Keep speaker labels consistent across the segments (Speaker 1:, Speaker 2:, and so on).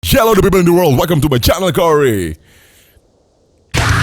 Speaker 1: Hello the people in the world, welcome to my channel Qory.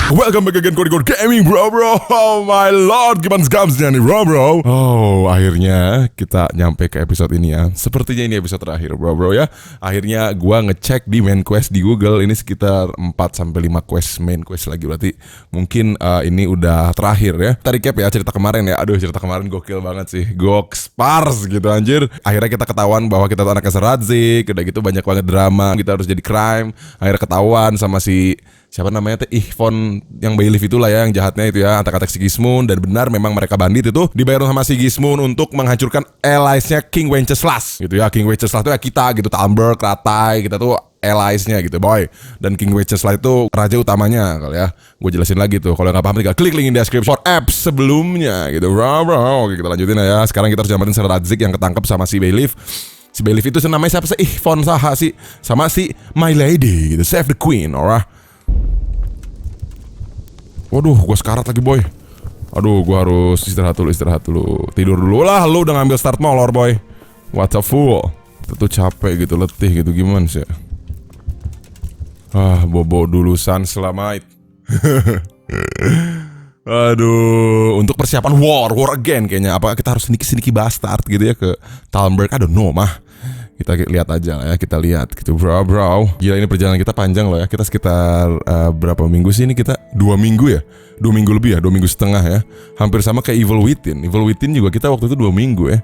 Speaker 1: Welcome back again Qory Gaming bro. Oh my lord, gimana gamsnya nih bro. Oh akhirnya kita nyampe ke episode ini ya. Sepertinya ini episode terakhir bro ya. Akhirnya gua ngecek di main quest di Google. Ini sekitar 4-5 quest main quest lagi. Berarti mungkin ini udah terakhir ya. Kita recap ya cerita kemarin ya. Aduh cerita kemarin gokil banget sih. Gokspars gitu anjir. Akhirnya kita ketahuan bahwa kita tuh anaknya Seradzik. Udah gitu banyak banget drama. Kita harus jadi crime. Akhirnya ketahuan sama si siapa namanya teh Ihvon yang bailiff itulah ya, yang jahatnya itu ya, antek-antek Sigismund. Dan benar memang mereka bandit itu dibayar sama Sigismund untuk menghancurkan allies-nya King Wenceslas gitu ya. King Wenceslas itu ya kita gitu, Tamberg, Ratai, kita tuh allies-nya gitu boy. Dan King Wenceslas itu raja utamanya kali ya. Gue jelasin lagi tuh, kalau nggak paham tinggal klik link in description for apps sebelumnya gitu bro. Oke kita lanjutin ya. Sekarang kita harus nyamatin Seradzik yang ketangkep sama si bailiff. Si bailiff itu namanya siapa sih? Ihvon Saha sih, sama si My Lady gitu, Save the Queen, alright. Waduh, gue sekarat lagi boy. Aduh, gue harus istirahat dulu. Tidur dulu lah, lu udah ngambil start molor boy. What a fool. Itu tuh capek gitu, letih gitu, gimana sih? Bobo dulu Sunslamite. Aduh, untuk persiapan war again kayaknya. Apakah kita harus sedikit bastard gitu ya ke Talmberg? I don't know mah. Kita lihat aja lah ya, kita lihat gitu bro. Gila ini perjalanan kita panjang loh ya. Kita sekitar berapa minggu sih ini kita? 2 minggu ya? 2 minggu lebih ya? 2 minggu setengah ya. Hampir sama kayak Evil Within. Evil Within juga kita waktu itu 2 minggu ya.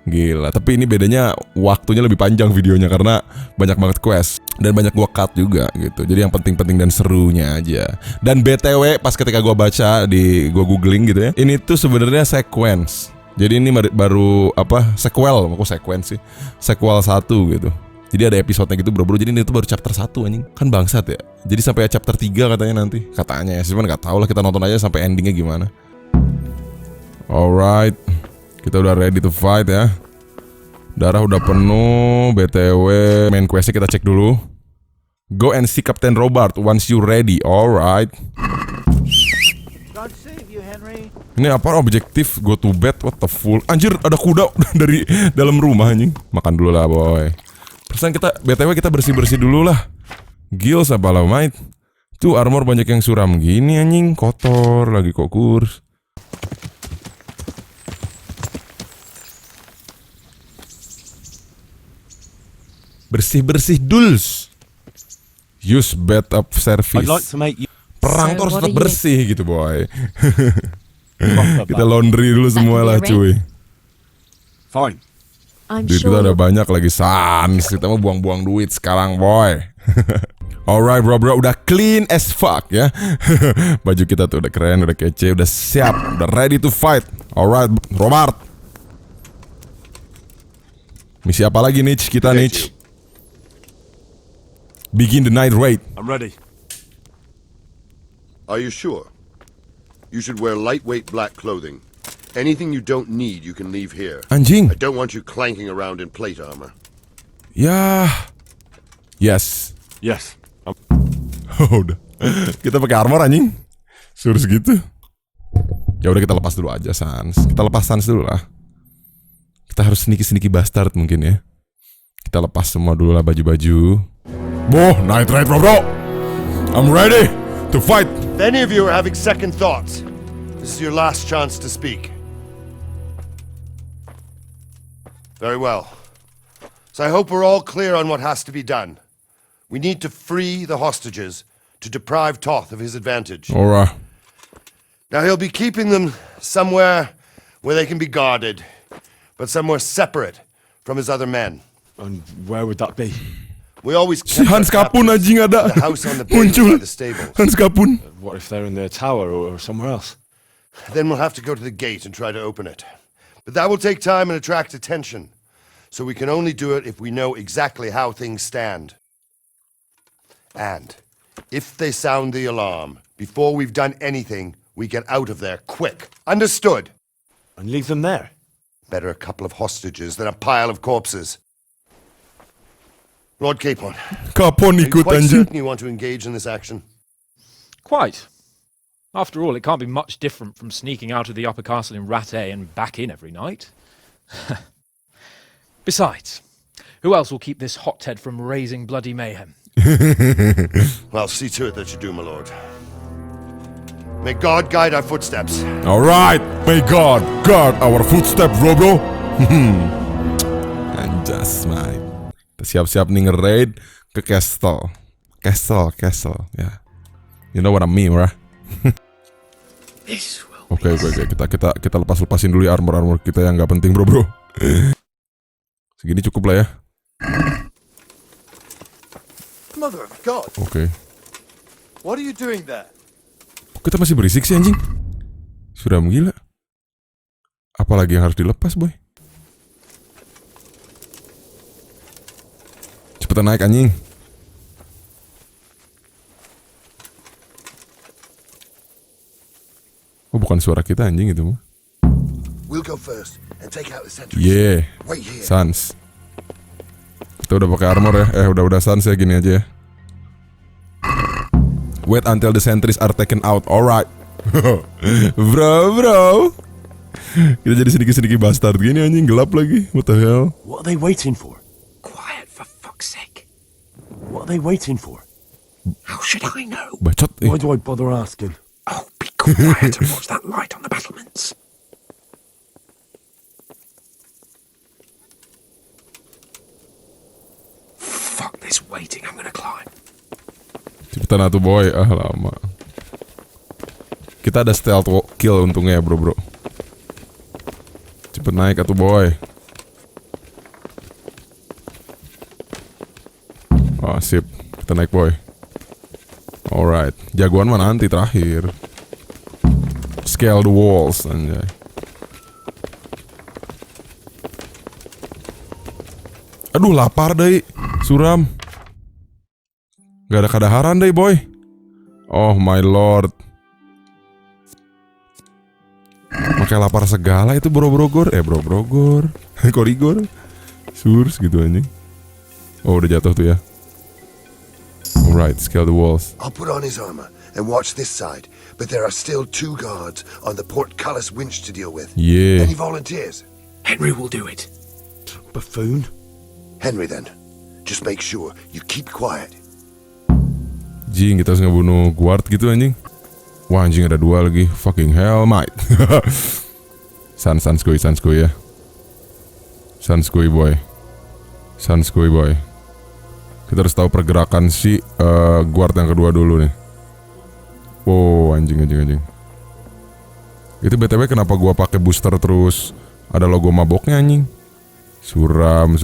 Speaker 1: Gila, tapi ini bedanya waktunya lebih panjang videonya karena banyak banget quest dan banyak gua cut juga gitu. Jadi yang penting-penting dan serunya aja. Dan BTW pas ketika gua baca gua googling gitu ya. Ini tuh sebenarnya sequence. Jadi ini baru sequel, kok sequence sih? Sequel 1 gitu. Jadi ada episodenya gitu bro. Jadi ini tuh baru chapter 1 anjing. Kan bangsat ya. Jadi sampai chapter 3 katanya nanti. Katanya ya, cuman enggak tahu lah, kita nonton aja sampai endingnya gimana. Alright. Kita udah ready to fight ya. Darah udah penuh. BTW main questnya kita cek dulu. Go and see Captain Robert once you ready. Alright. Ini apa objektif go to bed? What the full? Anjir ada kuda dari dalam rumah anjing. Makan dulu lah boy. Pesan kita BTW kita bersih-bersih dulu lah. Gils apa lah mate. Tuh armor banyak yang suram gini anjing. Kotor lagi kok kurs. Bersih-bersih duls. Use bed up service. Perang tuh harus tetap bersih gitu boy. Kita laundry dulu semua lah cuy.
Speaker 2: Fine.
Speaker 1: Duit kita udah banyak lagi sans. Kita mau buang-buang duit sekarang boy. Alright bro, udah clean as fuck ya. Baju kita tuh udah keren, udah kece, udah siap, udah ready to fight. Alright Robert. Misi apa lagi Nich kita Nich? Begin the night raid.
Speaker 2: I'm ready.
Speaker 3: Are you sure? You should wear lightweight black clothing. Anything you don't need, you can leave here.
Speaker 1: Anjing.
Speaker 3: I don't want you clanking around in plate armor.
Speaker 1: Ya. Yes. Udah. Kita pakai armor anjing. Suruh segitu. Ya udah kita lepas dulu aja Sans. Kita lepas Sans dulu lah. Kita harus sneaky bastard mungkin ya. Kita lepas semua dulu lah baju-baju. Boh, night raid bro. I'm ready to fight.
Speaker 3: If any of you are having second thoughts, this is your last chance to speak. Very well. So I hope we're all clear on what has to be done. We need to free the hostages to deprive Toth of his advantage.
Speaker 1: Alright.
Speaker 3: Now he'll be keeping them somewhere where they can be guarded, but somewhere separate from his other men.
Speaker 2: And where would that be?
Speaker 3: We always
Speaker 1: Si Hans Kapaun anjing ada. Muncul Hans Kapaun.
Speaker 2: What if they're in their tower or somewhere else?
Speaker 3: Then we'll have to go to the gate and try to open it. But that will take time and attract attention. So we can only do it if we know exactly how things stand. And if they sound the alarm before we've done anything, we get out of there quick. Understood?
Speaker 2: And leave them there?
Speaker 3: Better a couple of hostages than a pile of corpses. Lord Kapaun,
Speaker 1: Kapaun
Speaker 3: are you
Speaker 1: ikut
Speaker 3: quite
Speaker 1: anjing.
Speaker 3: certain you want to engage in this action?
Speaker 4: Quite. After all, it can't be much different from sneaking out of the upper castle in Rattay and back in every night. Besides, Who else will keep this hothead from raising bloody mayhem?
Speaker 3: I'll see to it that you do, my lord. May God guide our footsteps.
Speaker 1: Alright, may God guard our footstep, bro. Anjas, mate. Kita siap-siap nih nge-raid ke castle. Castle, ya. You know what I mean, right? Oke, kita lepasin dulu ya armor kita yang nggak penting, bro. Segini cukup lah ya.
Speaker 3: Mother of God.
Speaker 1: Oke.
Speaker 3: What are you doing there?
Speaker 1: Kok kita masih berisik sih anjing? Sudah gila. Apalagi yang harus dilepas, boy? Cepetan naik anjing. Oh, bukan suara kita anjing itu mah.
Speaker 3: We'll go first and take out the sentries.
Speaker 1: Yeah.
Speaker 3: Wait here.
Speaker 1: Sans. Kita udah pakai armor ya. Udah sans ya, gini aja ya. Wait until the sentries are taken out. Alright. Bro. Kita jadi sedikit bastard gini anjing, gelap lagi. What the hell?
Speaker 2: What are they waiting for? Quiet, for fuck's sake. What are they waiting for?
Speaker 5: How should I know?
Speaker 1: Bacot.
Speaker 2: Why do I bother asking?
Speaker 5: Oh, be quiet and watch that light on the battlements. Fuck this waiting, I'm gonna climb.
Speaker 1: Cepetan atuh boy. Lama. Kita ada stealth kill untungnya ya bro. Cepet naik atuh boy. Oh sip. Kita naik boy. Alright. Jagoan mana nanti terakhir. Scale the walls anjay. Aduh lapar deh. Suram. Gak ada kadaharan deh boy. Oh my lord. Pakai lapar segala itu bro-brogor. Bro-brogor. Korigor. Surs gitu anjing. Oh udah jatuh tuh ya. Alright, scale the walls.
Speaker 3: I'll put on his armor and watch this side, but there are still 2 guards on the portcullis winch to deal with.
Speaker 1: Yeah.
Speaker 3: Any volunteers?
Speaker 5: Henry will do it.
Speaker 2: Buffoon?
Speaker 3: Henry then. Just make sure you keep quiet.
Speaker 1: Jing, kita harus ngebunuh guard gitu anjing. Wah anjing ada 2 lagi. Fucking hell mate. Sans kuy ya. Sans kuy boy. Kita harus tahu pergerakan si guard yang kedua dulu nih. Wow anjing. Itu BTW kenapa gua pakai booster terus ada logo maboknya anjing. Suram.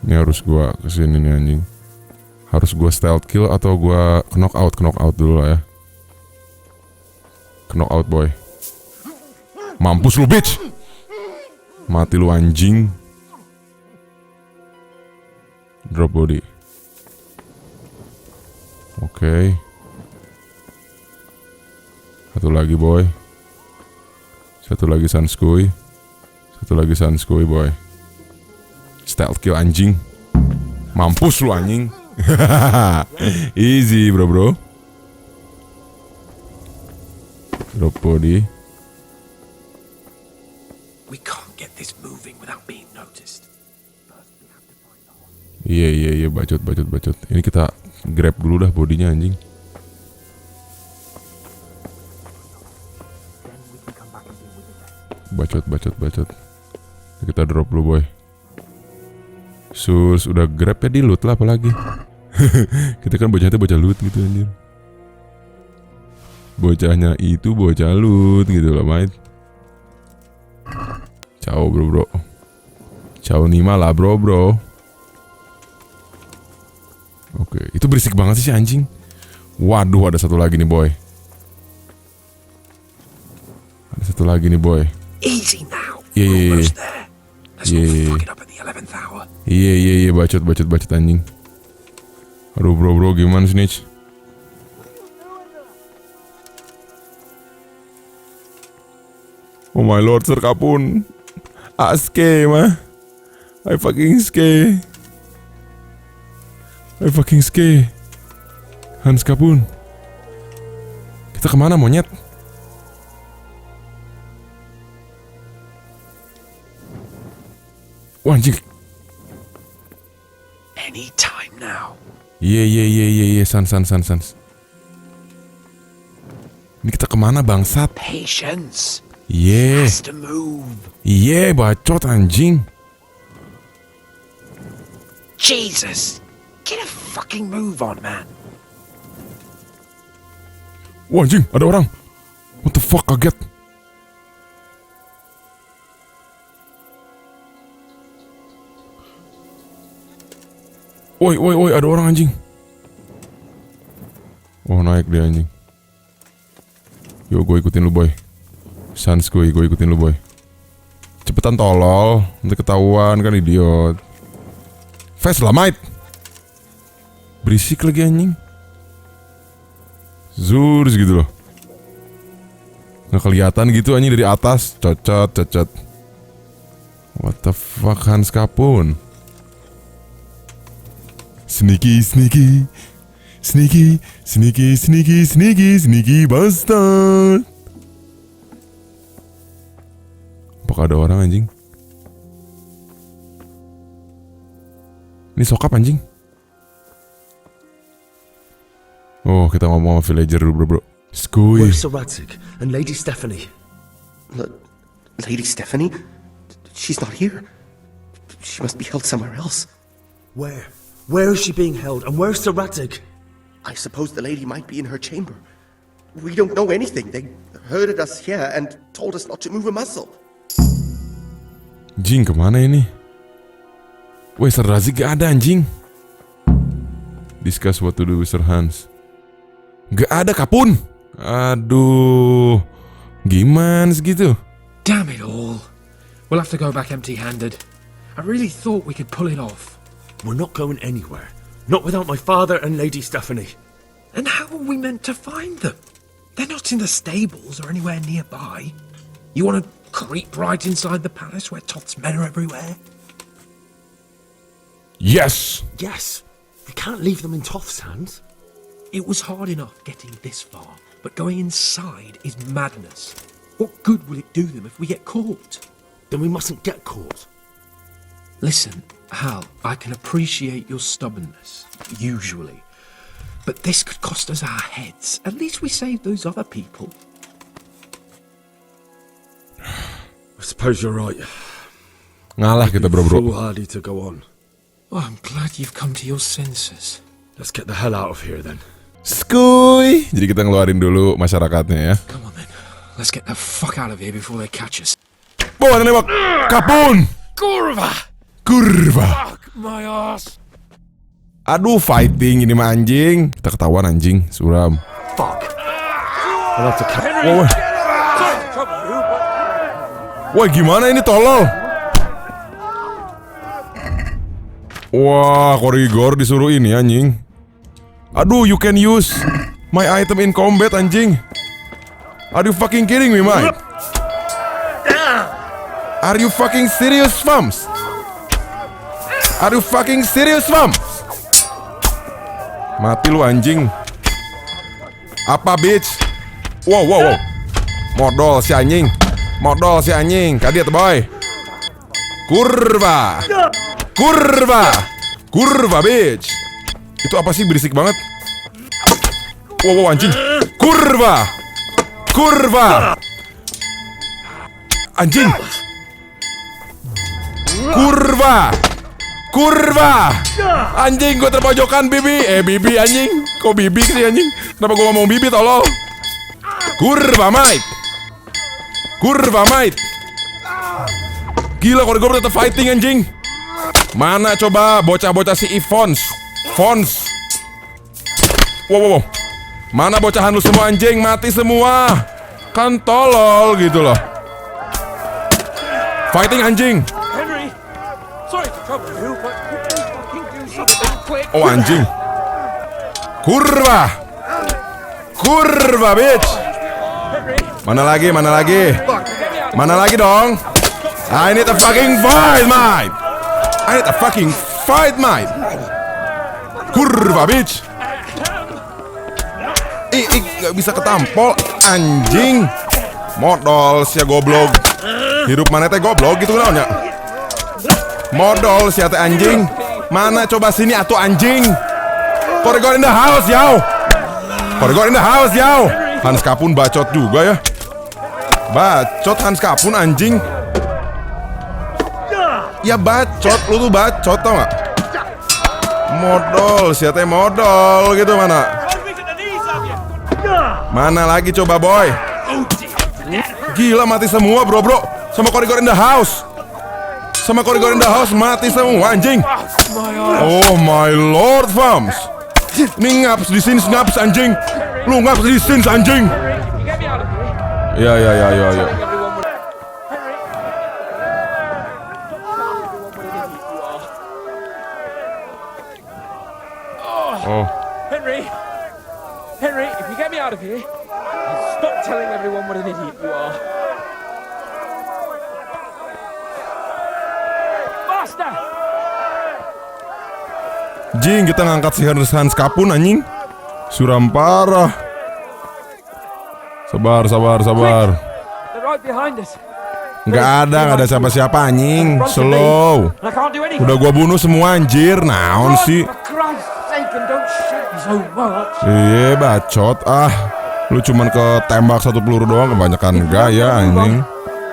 Speaker 1: Ini harus gua kesini nih anjing. Harus gua stealth kill atau gua knock out dulu lah ya. Knock out boy. Mampus lu bitch. Mati lu anjing. Drop body. Oke. Satu lagi boy. Satu lagi sanskui boy. Stealth kill anjing. Mampus lu anjing. Easy bro. Drop body.
Speaker 5: We can't get this moving without being noticed.
Speaker 1: Iya, bacot. Ini kita grab dulu dah bodinya anjing. Bacot. Kita drop dulu boy. Sus, udah grab ya di loot lah apalagi. Kita kan bocah loot gitu anjir. Bocahnya itu bocah loot gitu lah mate. Ciao bro. Ciao Nima lah bro. Oke, itu berisik banget sih anjing. Waduh, ada satu lagi nih boy.
Speaker 5: Easy now.
Speaker 1: Yeah.
Speaker 5: Almost there. Let's not fuck it up at the 11th hour.
Speaker 1: Iya, bacot anjing. Aduh bro, gimana sih Nich? Oh my lord, Sir Kapaun. Aske mah. I fucking ske. Hans Kapaun. Kita kemana monyet? Wah, anjing.
Speaker 5: Any time now.
Speaker 1: Iya, sans. Ini kita kemana bangsat?
Speaker 5: Patience.
Speaker 1: Iya.
Speaker 5: Has to move.
Speaker 1: Iya, bacot anjing.
Speaker 5: Jesus. Get a fucking move on, man.
Speaker 1: Wah, anjing, ada orang. What the fuck, kaget. Woi, ada orang anjing. Oh, naik dia anjing. Yo, gue ikutin lu boy. Sans gue ikutin lu boy. Cepetan tolol, nanti ketahuan kan idiot. Fast lah mate. Berisik lagi anjing. Zurs gitu loh. Nggak kelihatan gitu anjing dari atas. Cocot. What the fuck, Hans Kapaun. Sneaky bastard. Apakah ada orang anjing? Ini sokap anjing. Oh, kita ngomong sama villager dulu bro. Skuy.
Speaker 2: Where's Sir Radzig and Lady Stephanie?
Speaker 5: Lady Stephanie? She's not here. She must be held somewhere else.
Speaker 2: Where? Where is she being held, and where's Sir Radzig?
Speaker 5: I suppose the lady might be in her chamber. We don't know anything. They herded us here and told us not to move a muscle.
Speaker 1: Anjing, kemana ini? Weh, Sir Radzig gak ada anjing. Discuss what to do with Sir Hans. Gak ada Kapaun. Aduh, gimana segitu?
Speaker 4: Damn it all. We'll have to go back empty-handed. I really thought we could pull it off.
Speaker 2: We're not going anywhere. Not without my father and Lady Stephanie.
Speaker 4: And how are we meant to find them? They're not in the stables or anywhere nearby. You want to creep right inside the palace where Toth's men are everywhere?
Speaker 1: Yes!
Speaker 2: Yes. We can't leave them in Toth's hands.
Speaker 4: It was hard enough getting this far, but going inside is madness. What good will it do them if we get caught?
Speaker 2: Then we mustn't get caught.
Speaker 4: Listen, Hal, I can appreciate your stubbornness, usually. But this could cost us our heads. At least we saved those other people.
Speaker 2: I suppose you're right.
Speaker 1: Ngalah kita bro.
Speaker 2: Foolhardy to go on.
Speaker 4: Oh, I'm glad you've come to your senses.
Speaker 2: Let's get the hell out of here then.
Speaker 1: Skuy. Jadi kita ngeluarin dulu masyarakatnya ya.
Speaker 4: Come on then. Let's get the fuck out of here before they catch us.
Speaker 1: Boh, nembak. Kapaun.
Speaker 4: Kurva!
Speaker 1: Fuck
Speaker 4: my ass.
Speaker 1: Aduh, fighting ini mah anjing. Kita ketahuan anjing, suram.
Speaker 2: Fuck. I'll have to
Speaker 1: Woi. Woi, gimana ini tolol? Wah, Qory disuruh ini anjing. Aduh, you can use my item in combat anjing. Are you fucking kidding me, mate? Are you fucking serious, fams? Are you fucking serious, fams? Mati lu anjing. Apa, bitch? Wow. Modal si anjing. Kaget boy. Kurva, bitch. Itu apa sih berisik banget? Wow, anjing. Kurva. Anjing. Kurva. Anjing, gue terpojokan bibi. Bibi anjing. Kok bibi sih anjing? Kenapa gue ngomong bibi tolol? Kurva, mate. Gila, Qory tetap fighting anjing. Mana coba bocah-bocah si Fons. Wow. Mana bocahan lu semua anjing? Mati semua. Kan tolol gitu loh. Fighting anjing.
Speaker 4: Henry, sorry to trouble you, but you fucking do something quick.
Speaker 1: Oh anjing. Kurva, bitch. Mana lagi dong? I need a fucking fight, mate. Kurva, bitch. Gak bisa ketampol, anjing. Modal sia goblok. Hidup mana teh goblok gitu namanya. Modal si ate anjing. Mana coba sini atuh anjing. Qory in the house, yo. Qory in the house, yo. Hans Kapaun bacot juga ya. Bacot Hans Kapaun anjing. Ya bacot, lu tuh bacot tau gak? Modal, siapa modal gitu mana? Mana lagi coba boy? Gila mati semua bro. Sama Qory in the house. Mati semua anjing. Oh my lord fams. Nih ngaps di sini ngaps anjing. Lu ngaps di sini anjing. Ya. Oh.
Speaker 6: Henry, if you get me out of here, stop telling everyone what an idiot you are. Faster!
Speaker 1: Jing, kita ngangkat si Hans Kapaun anjing. Suram parah. Sabar.
Speaker 6: They're right behind us.
Speaker 1: Nggak ada siapa-siapa anjing. Slow.
Speaker 6: I can't do anything.
Speaker 1: Udah gua bunuh semua anjir. Naon sih?
Speaker 6: For Christ's sake, and don't shoot me so much.
Speaker 1: Iya bacot lu cuman ketembak satu peluru doang, kebanyakan gaya anjing.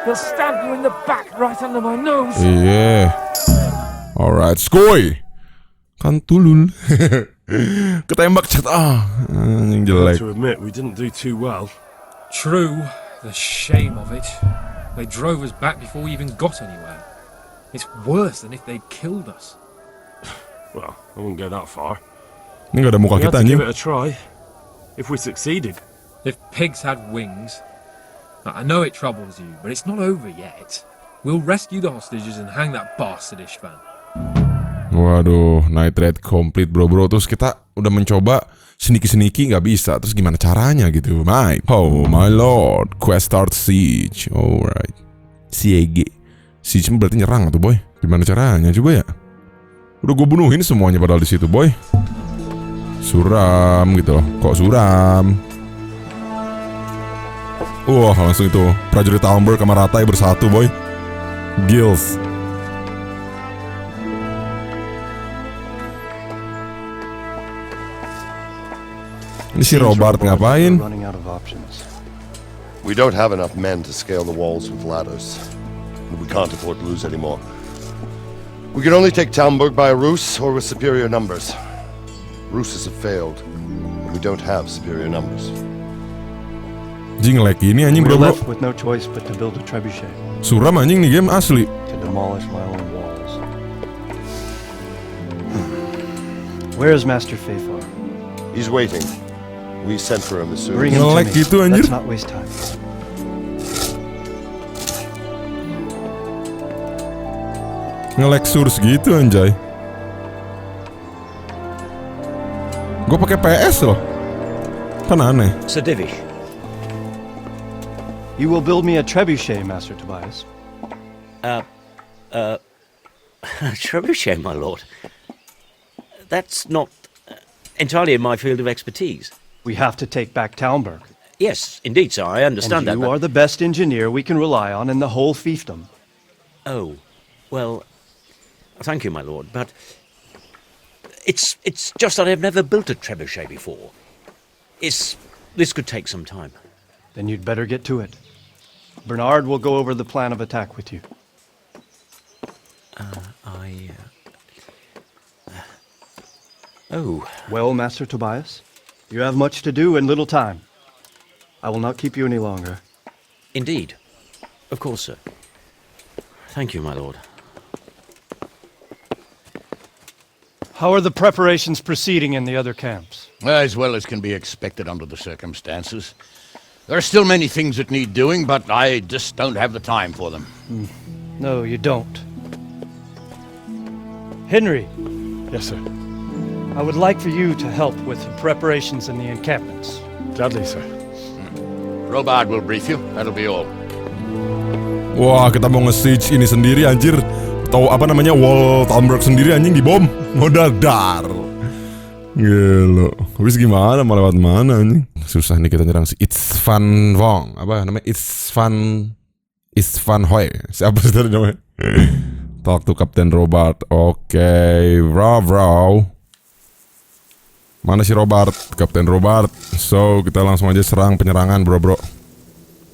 Speaker 6: He'll stab you in the back right under my nose.
Speaker 1: Iya. Alright, skoy. Kan tulul. Ketembak cat anjing jelek.
Speaker 2: To admit, we didn't do too well.
Speaker 4: True, the shame of it. They drove us back before we even got anywhere. It's worse than if they'd killed us.
Speaker 2: Well, I wouldn't go that far.
Speaker 1: Ini gak ada muka
Speaker 2: We had
Speaker 1: kita
Speaker 2: to give
Speaker 1: anjing.
Speaker 2: it a try. If we succeeded.
Speaker 4: If pigs had wings... I know it troubles you, but it's not over yet. We'll rescue the hostages and hang that bastard Ishvan.
Speaker 1: Waduh, night raid complete bro. Terus kita udah mencoba sneaky nggak bisa. Terus gimana caranya gitu, Mike? Oh my lord, quest start siege. Alright, siege. Siege berarti nyerang tuh boy. Gimana caranya coba ya? Udah gue bunuhin semuanya padahal di situ boy. Suram gitu loh. Kok suram? Wah langsung itu prajurit Talmberg sama Ratai bersatu boy. Gills. Ini si Robert ngapain?
Speaker 3: We don't have enough men to scale the walls with ladders. We can't afford to lose any more. We can only take Talmberg by a ruse or with superior numbers. Ruses have failed, and we don't have superior numbers.
Speaker 1: Anjing lag ini anjing bro.
Speaker 7: We're left with no choice but to build a trebuchet.
Speaker 1: Suram anjing nih game asli.
Speaker 7: To demolish my own walls. Where is Master Fafar?
Speaker 3: He's waiting. We sent for him as soon
Speaker 7: Bring
Speaker 3: as...
Speaker 7: him to
Speaker 1: Nge-lag
Speaker 7: me.
Speaker 1: gitu, anjir.
Speaker 7: Let's not waste time.
Speaker 1: Nge-lag source gitu anjay. Gue pakai PS loh. Kan aneh.
Speaker 8: Sadivish.
Speaker 7: You will build me a trebuchet, Master Tobias.
Speaker 8: Trebuchet, my lord. That's not entirely in my field of expertise.
Speaker 7: We have to take back Talmberg.
Speaker 8: Yes, indeed, sir, I understand
Speaker 7: And
Speaker 8: that.
Speaker 7: you are the best engineer we can rely on in the whole fiefdom.
Speaker 8: Oh, well, thank you, my lord, but it's just that I've never built a trebuchet before. This could take some time.
Speaker 7: Then you'd better get to it. Bernard will go over the plan of attack with you.
Speaker 8: Oh.
Speaker 7: Well, Master Tobias, you have much to do and little time. I will not keep you any longer.
Speaker 8: Indeed. Of course, sir. Thank you, my lord.
Speaker 7: How are the preparations proceeding in the other camps?
Speaker 9: As well as can be expected under the circumstances. There are still many things that need doing, but I just don't have the time for them.
Speaker 7: No, you don't. Henry,
Speaker 2: Yes, sir.
Speaker 7: I would like for you to help with the preparations in the encampments.
Speaker 2: Gladly, sir.
Speaker 9: Robard will brief you. That'll be all.
Speaker 1: Wah, kita mau nge-siege ini sendiri anjir. Tahu apa namanya wall Talmberg sendiri anjing dibom. Modal dar. Gila. Habis gimana mau lewat mana anjing? Susah nih kita nyerang si Isvan Wong. Apa namanya? Isvan Hoy. Siapa sih tadi namanya? Talk to Kapten Robert. Oke, bro. Mana si Robert? Kapten Robert. So, kita langsung aja serang penyerangan, bro.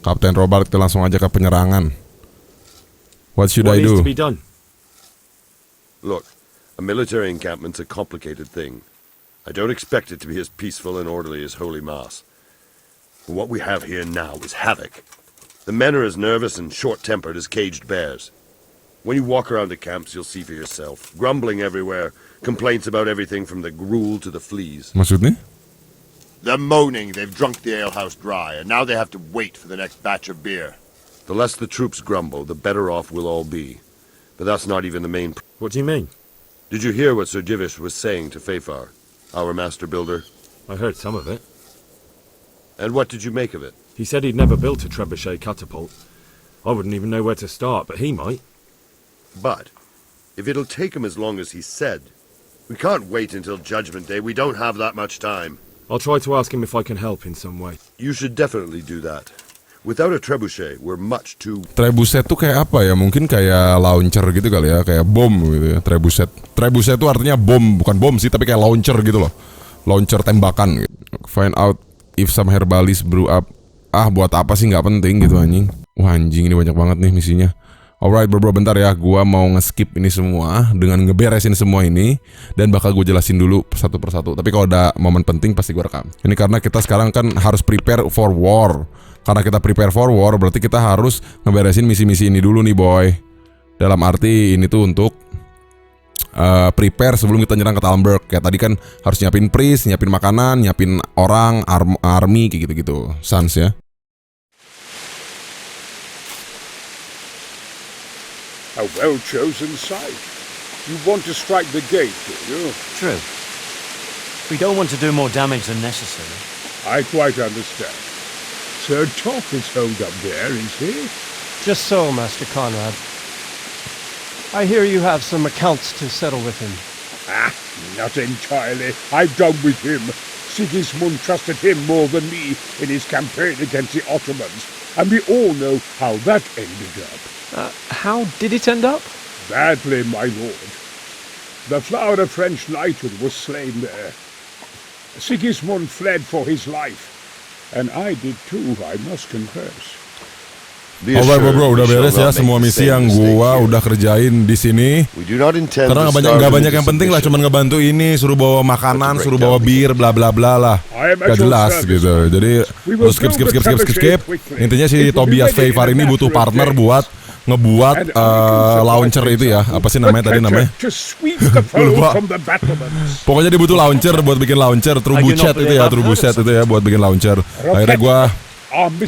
Speaker 1: Kapten Robert, kita langsung aja ke penyerangan. What should I do?
Speaker 2: Needs to be done?
Speaker 3: Look, a military encampment's a complicated thing. I don't expect it to be as peaceful and orderly as Holy Mass. But what we have here now is havoc. The men are as nervous and short-tempered as caged bears. When you walk around the camps, you'll see for yourself. Grumbling everywhere, complaints about everything from the gruel to the fleas.
Speaker 1: Maksudnya?
Speaker 3: They're moaning they've drunk the alehouse dry, and now they have to wait for the next batch of beer. The less the troops grumble, the better off we'll all be. But that's not even the main...
Speaker 2: What do you mean?
Speaker 3: Did you hear what Sir Divish was saying to Fafar, our master builder?
Speaker 2: I heard some of it.
Speaker 3: And what did you make of it?
Speaker 2: He said he'd never built a trebuchet catapult. I wouldn't even know where to start, but he might.
Speaker 3: But, if it'll take him as long as he said, we can't wait until Judgment Day. We don't have that much time.
Speaker 2: I'll try to ask him if I can help in some way.
Speaker 3: You should definitely do that. Without a trebuchet, we're much too...
Speaker 1: Trebuchet tuh kayak apa ya? Mungkin kayak launcher gitu kali ya, kayak bom gitu ya, trebuchet. Trebuchet tuh artinya bom, bukan bom sih, tapi kayak launcher gitu loh. Launcher tembakan gitu. Find out if some herbalist brew up. Buat apa sih, nggak penting gitu anjing. Wah anjing, ini banyak banget nih misinya. Alright bro, bentar ya, gua mau nge-skip ini semua dengan ngeberesin semua ini dan bakal gue jelasin dulu satu persatu. Tapi kalau ada momen penting pasti gue rekam. Ini karena kita sekarang kan harus prepare for war. Karena kita prepare for war, berarti kita harus ngeberesin misi-misi ini dulu nih boy. Dalam arti ini tuh untuk prepare sebelum kita nyerang ke Talmberg. Kayak tadi kan harus nyiapin priest, nyiapin makanan, nyiapin orang, army kayak gitu-gitu. Sans ya.
Speaker 10: A well-chosen site. You want to strike the gate, do you?
Speaker 11: True. We don't want to do more damage than necessary.
Speaker 10: I quite understand. Sir Top is holed up there, is he?
Speaker 7: Just so, Master Conrad. I hear you have some accounts to settle with him.
Speaker 10: Not entirely. I've done with him. Sigismund trusted him more than me in his campaign against the Ottomans, and we all know how that ended up.
Speaker 7: How did it end up?
Speaker 10: Badly, my lord. The flower of French knighthood was slain there. Sigismund fled for his life, and I did too, I must confess.
Speaker 1: Alright bro, udah beres ya semua misi yang gua udah kerjain di sini. Karena nggak banyak yang penting lah, cuman ngebantu ini, suruh bawa makanan, suruh bawa bir, bla bla bla lah. Gak jelas gitu. Jadi harus skip. Intinya si Tobias Fafar ini butuh partner buat ngebuat launcher itu ya. Apa sih namanya tadi namanya? Lupa. Pokoknya dia butuh launcher buat bikin launcher. Turbuchet itu ya buat bikin launcher. Akhirnya gua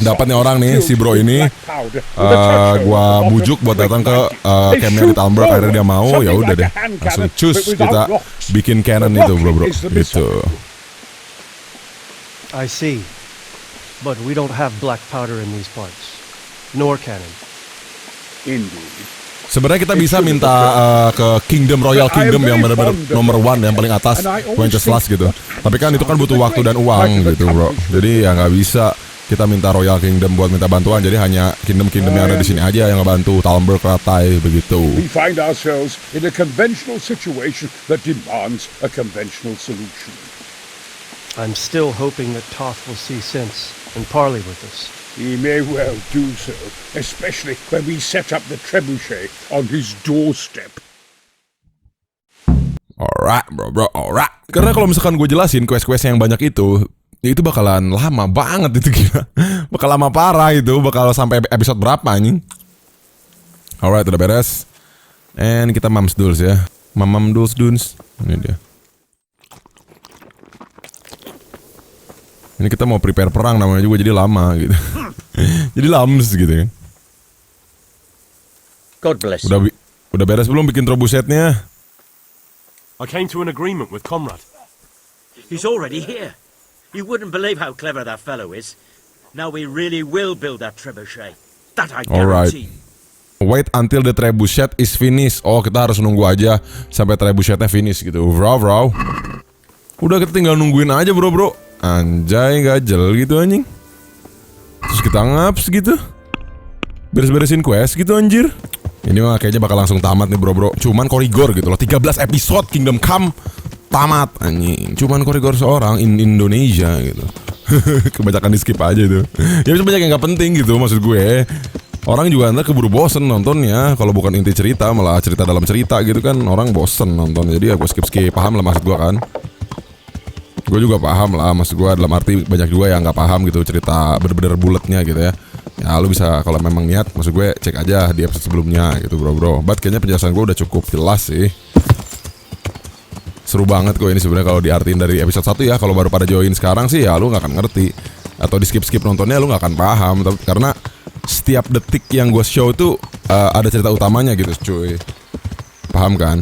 Speaker 1: dapat nih orang nih, si bro ini, gua bujuk buat datang ke campnya di Talmberg. Akhirnya dia mau, ya udah deh, langsung cus kita bikin cannon itu bro gitu.
Speaker 7: I see, but we don't have black powder in these parts, nor cannon.
Speaker 10: Indeed.
Speaker 1: Sebenarnya kita bisa minta ke Royal Kingdom yang benar-benar nomor 1 yang paling atas, Wenceslas gitu. Tapi kan itu kan butuh waktu dan uang gitu bro. Jadi ya nggak bisa kita minta Royal Kingdom buat minta bantuan. Jadi hanya kingdom yang ada di sini aja yang ngebantu, Talmberg, Ratai begitu.
Speaker 10: We find ourselves in a conventional situation that demands a conventional solution.
Speaker 7: I'm still hoping that Toth will see sense and parley with us.
Speaker 10: He may well do so, especially when we set up the trebuchet on his doorstep.
Speaker 1: Alright bro, alright. Karena kalau misalkan gue jelasin quest-quest yang banyak itu bakalan lama banget itu gila. Bakal lama parah itu, bakal sampai episode berapa anjing. Alright, udah beres. And kita mams duls ya. Mamam duls. Ini dia. Ini kita mau prepare perang namanya juga, jadi lama gitu. Jadi lams gitu kan.
Speaker 8: God bless.
Speaker 1: Udah beres belum bikin trebuchetnya?
Speaker 2: I came to an agreement with Conrad.
Speaker 11: He's already here. You wouldn't believe how clever that fellow is. Now we really will build that trebuchet. That I guarantee.
Speaker 1: Wait until the trebuchet is finished. Oh, kita harus nunggu aja sampai trebuchetnya finish gitu. Bro. Udah kita tinggal nungguin aja bro. Anjay, gajel gitu anjing. Terus kita ngaps gitu. Beres-beresin quest gitu anjir. Ini mah kayaknya bakal langsung tamat nih bro. Cuman korigor gitu loh, 13 episode Kingdom Come tamat anjing. Cuman korigor seorang Indonesia gitu. Kebanyakan di skip aja itu. Ya bisa banyak yang gak penting gitu maksud gue. Orang juga ntar keburu bosen nontonnya. Kalau bukan inti cerita malah cerita dalam cerita gitu kan, orang bosen nonton. Jadi ya gue skip. Paham lah maksud gue kan. Gue juga paham lah, maksud gue dalam arti banyak juga yang gak paham gitu cerita bener-bener buletnya gitu ya. Ya lu bisa kalau memang niat, maksud gue cek aja di episode sebelumnya gitu bro. But kayaknya penjelasan gue udah cukup jelas sih. Seru banget kok ini sebenarnya kalau diartiin dari episode 1 ya. Kalau baru pada join sekarang sih ya lu gak akan ngerti. Atau di skip nontonnya lu gak akan paham. Karena setiap detik yang gue show tuh ada cerita utamanya gitu cuy. Paham kan?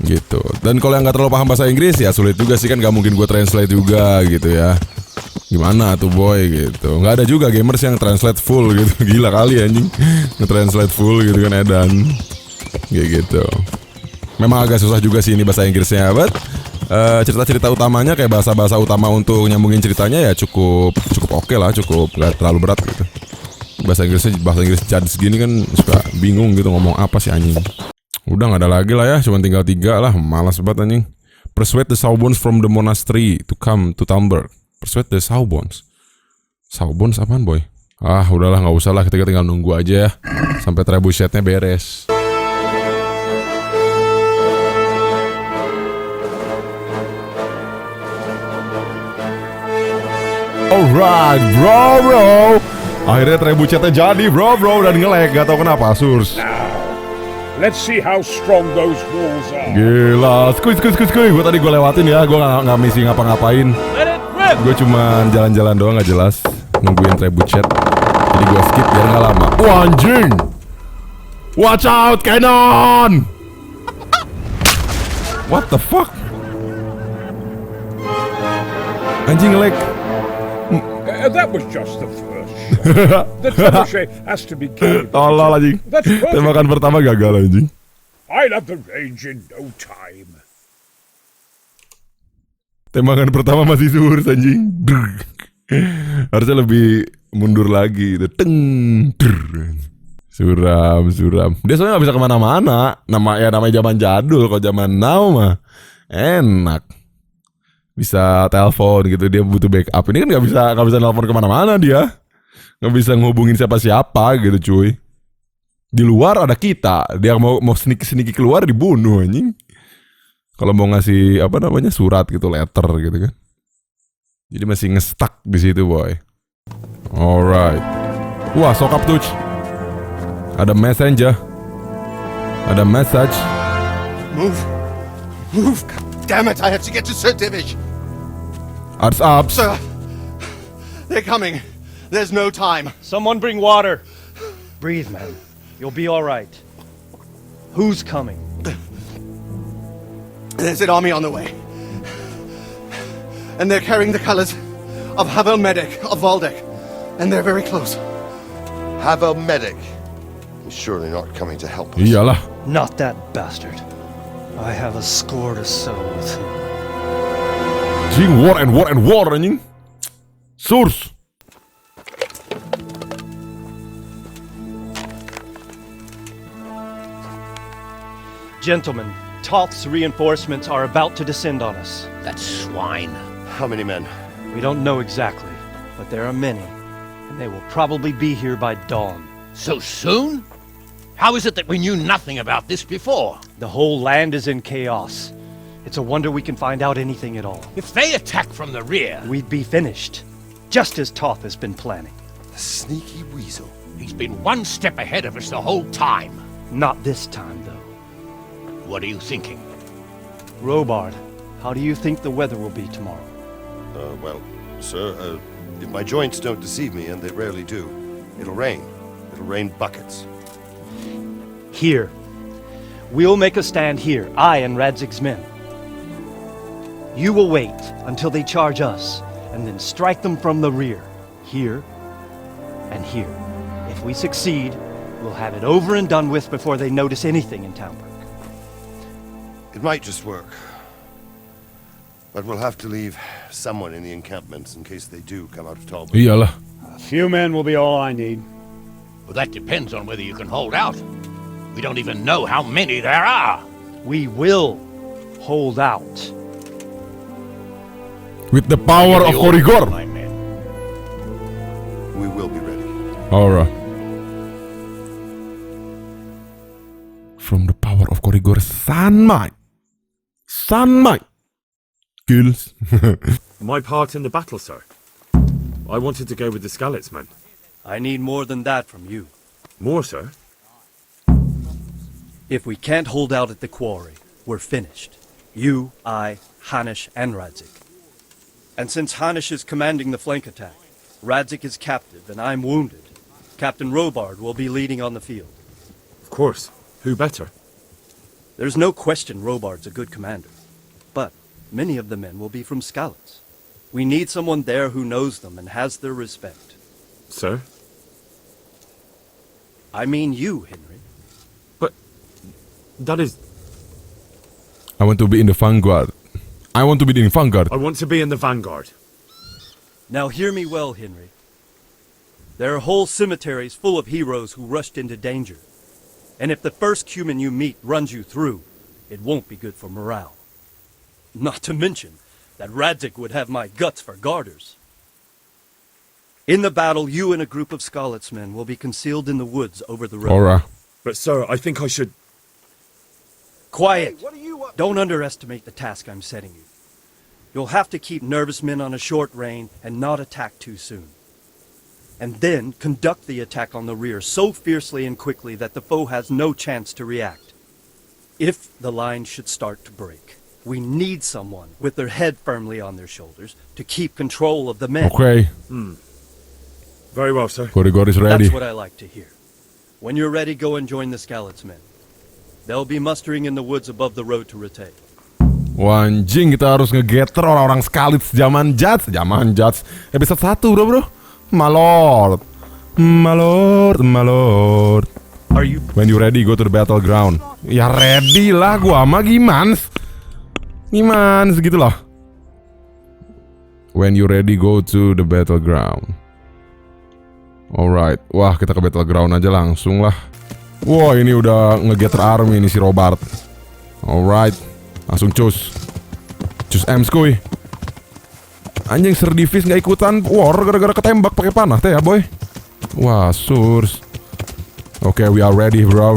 Speaker 1: Gitu. Dan kalau yang nggak terlalu paham bahasa Inggris ya sulit juga sih kan, nggak mungkin gue translate juga gitu ya. Gimana tuh boy gitu. Nggak ada juga gamers yang translate full gitu. Gila kali anjing nge-translate full gitu kan edan. Kayak gitu. Memang agak susah juga sih ini bahasa Inggrisnya, but cerita-cerita utamanya kayak bahasa-bahasa utama untuk nyambungin ceritanya ya cukup oke lah, cukup nggak terlalu berat gitu. Bahasa Inggris jadi segini kan suka bingung gitu ngomong apa sih anjing. Udah gak ada lagi lah ya, cuma tinggal 3 lah, malas banget anjing. Persuade the Sawbones from the monastery to come to Tamberg. Persuade the Sawbones. Sawbones apaan boy? Ah udahlah gak usah lah, kita tinggal nunggu aja ya sampai trebuchetnya beres. Alright bro. Akhirnya trebuchetnya jadi bro dan nge-lag, gak tau kenapa Surs.
Speaker 10: Let's see how strong those walls are.
Speaker 1: Gila, skuy. Gue tadi lewatin ya, gue gak misi ngapa-ngapain. Gue cuma jalan-jalan doang gak jelas, nungguin trebuchet. Jadi gue skip biar gak lama. Wah anjing, watch out cannon. What the fuck? Anjing lag.
Speaker 10: That was just the first. The trebuchet has to be killed.
Speaker 1: Tolol anjing. Tembakan pertama gagal anjing.
Speaker 10: I'll have the range in no time.
Speaker 1: Tembakan pertama masih Surs anjing. Harusnya lebih mundur lagi. Suram. Dia soalnya gak bisa kemana-mana. Namanya zaman jadul. Kalau zaman now mah enak. Bisa telepon gitu, dia butuh backup. Ini kan gak bisa telepon kemana-mana dia. Gak bisa ngehubungin siapa-siapa gitu cuy. Di luar ada kita. Dia mau sneaky keluar dibunuh anjing. Kalau mau ngasih surat gitu, letter gitu kan. Jadi masih nge-stuck di situ boy. Alright. Wah sokap touch. Ada messenger. Ada message.
Speaker 5: Move. God damn it, I have to get to Sir Divish.
Speaker 1: Arts up.
Speaker 5: Sir, they're coming. There's no time.
Speaker 7: Someone bring water. Breathe, man. You'll be all right. Who's coming?
Speaker 5: There's an army on the way. And they're carrying the colors of Havel Medic of Waldeck. And they're very close.
Speaker 3: Havel Medic? He's surely not coming to help us.
Speaker 1: Iyalah.
Speaker 7: Not that bastard. I have a score to settle with him.
Speaker 1: Jing, war anjing. Source.
Speaker 7: Gentlemen, Toth's reinforcements are about to descend on us.
Speaker 9: That swine.
Speaker 3: How many men?
Speaker 7: We don't know exactly, but there are many, and they will probably be here by dawn.
Speaker 9: So soon? How is it that we knew nothing about this before?
Speaker 7: The whole land is in chaos. It's a wonder we can find out anything at all.
Speaker 9: If they attack from the rear...
Speaker 7: We'd be finished, just as Toth has been planning.
Speaker 3: The sneaky weasel.
Speaker 9: He's been one step ahead of us the whole time.
Speaker 7: Not this time, though.
Speaker 9: What are you thinking?
Speaker 7: Robard, how do you think the weather will be tomorrow?
Speaker 3: Well, sir, if my joints don't deceive me, and they rarely do, it'll rain. It'll rain buckets.
Speaker 7: Here. We'll make a stand here, I and Radzig's men. You will wait until they charge us, and then strike them from the rear. Here and here. If we succeed, we'll have it over and done with before they notice anything in Tamberg.
Speaker 3: It might just work. But we'll have to leave someone in the encampments in case they do come out of Talbot.
Speaker 1: Iyalah.
Speaker 10: A few men will be all I need.
Speaker 9: Well, that depends on whether you can hold out. We don't even know how many there are.
Speaker 7: We will hold out.
Speaker 1: With the power of Qory,
Speaker 9: My men.
Speaker 3: We will be ready.
Speaker 1: alright. From the power of Qory, Sanmai kills.
Speaker 12: My part in the battle, sir. I wanted to go with the Skalitz men.
Speaker 7: I need more than that from you.
Speaker 12: More, sir?
Speaker 7: If we can't hold out at the quarry, we're finished. You, I, Hanish, and Radzik. And since Hanish is commanding the flank attack, Radzik is captive and I'm wounded, Captain Robard will be leading on the field.
Speaker 12: Of course. Who better?
Speaker 7: There's no question Robard's a good commander, but many of the men will be from Skalitz. We need someone there who knows them and has their respect.
Speaker 12: Sir?
Speaker 7: I mean you, Henry.
Speaker 12: But that is...
Speaker 1: I want to be in the vanguard. I want to be in the vanguard.
Speaker 12: I want to be in the vanguard.
Speaker 7: Now hear me well, Henry. There are whole cemeteries full of heroes who rushed into danger. And if the first human you meet runs you through, it won't be good for morale. Not to mention that Radzik would have my guts for garters. In the battle, you and a group of Skalitz men will be concealed in the woods over the road.
Speaker 1: Alright.
Speaker 12: But sir, I think I should...
Speaker 7: Quiet! Don't underestimate the task I'm setting you. You'll have to keep nervous men on a short rein and not attack too soon. And then conduct the attack on the rear so fiercely and quickly that the foe has no chance to react. If the line should start to break, we need someone with their head firmly on their shoulders to keep control of the men.
Speaker 1: Okay.
Speaker 12: Very well, sir.
Speaker 1: Qory is ready.
Speaker 7: That's what I like to hear. When you're ready, go and join the Skalitz men. They'll be mustering in the woods above the road to Retay.
Speaker 1: Wah, anjing, kita harus ngegetter orang-orang Skalitz zaman Judge episode 1, bro. My lord.
Speaker 7: Are you...
Speaker 1: When you ready, go to the battleground. Ya ready lah, gua mah gimans gitu lah. When you ready, go to the battleground. Alright, wah kita ke battleground aja langsung lah. Wah ini udah ngegetter army ini si Robard. Alright, langsung cus M skuy. Anjing Serdivis nggak ikutan war gara-gara ketembak pakai panah teh ya boy. Wah surs. Okay, we are ready bro.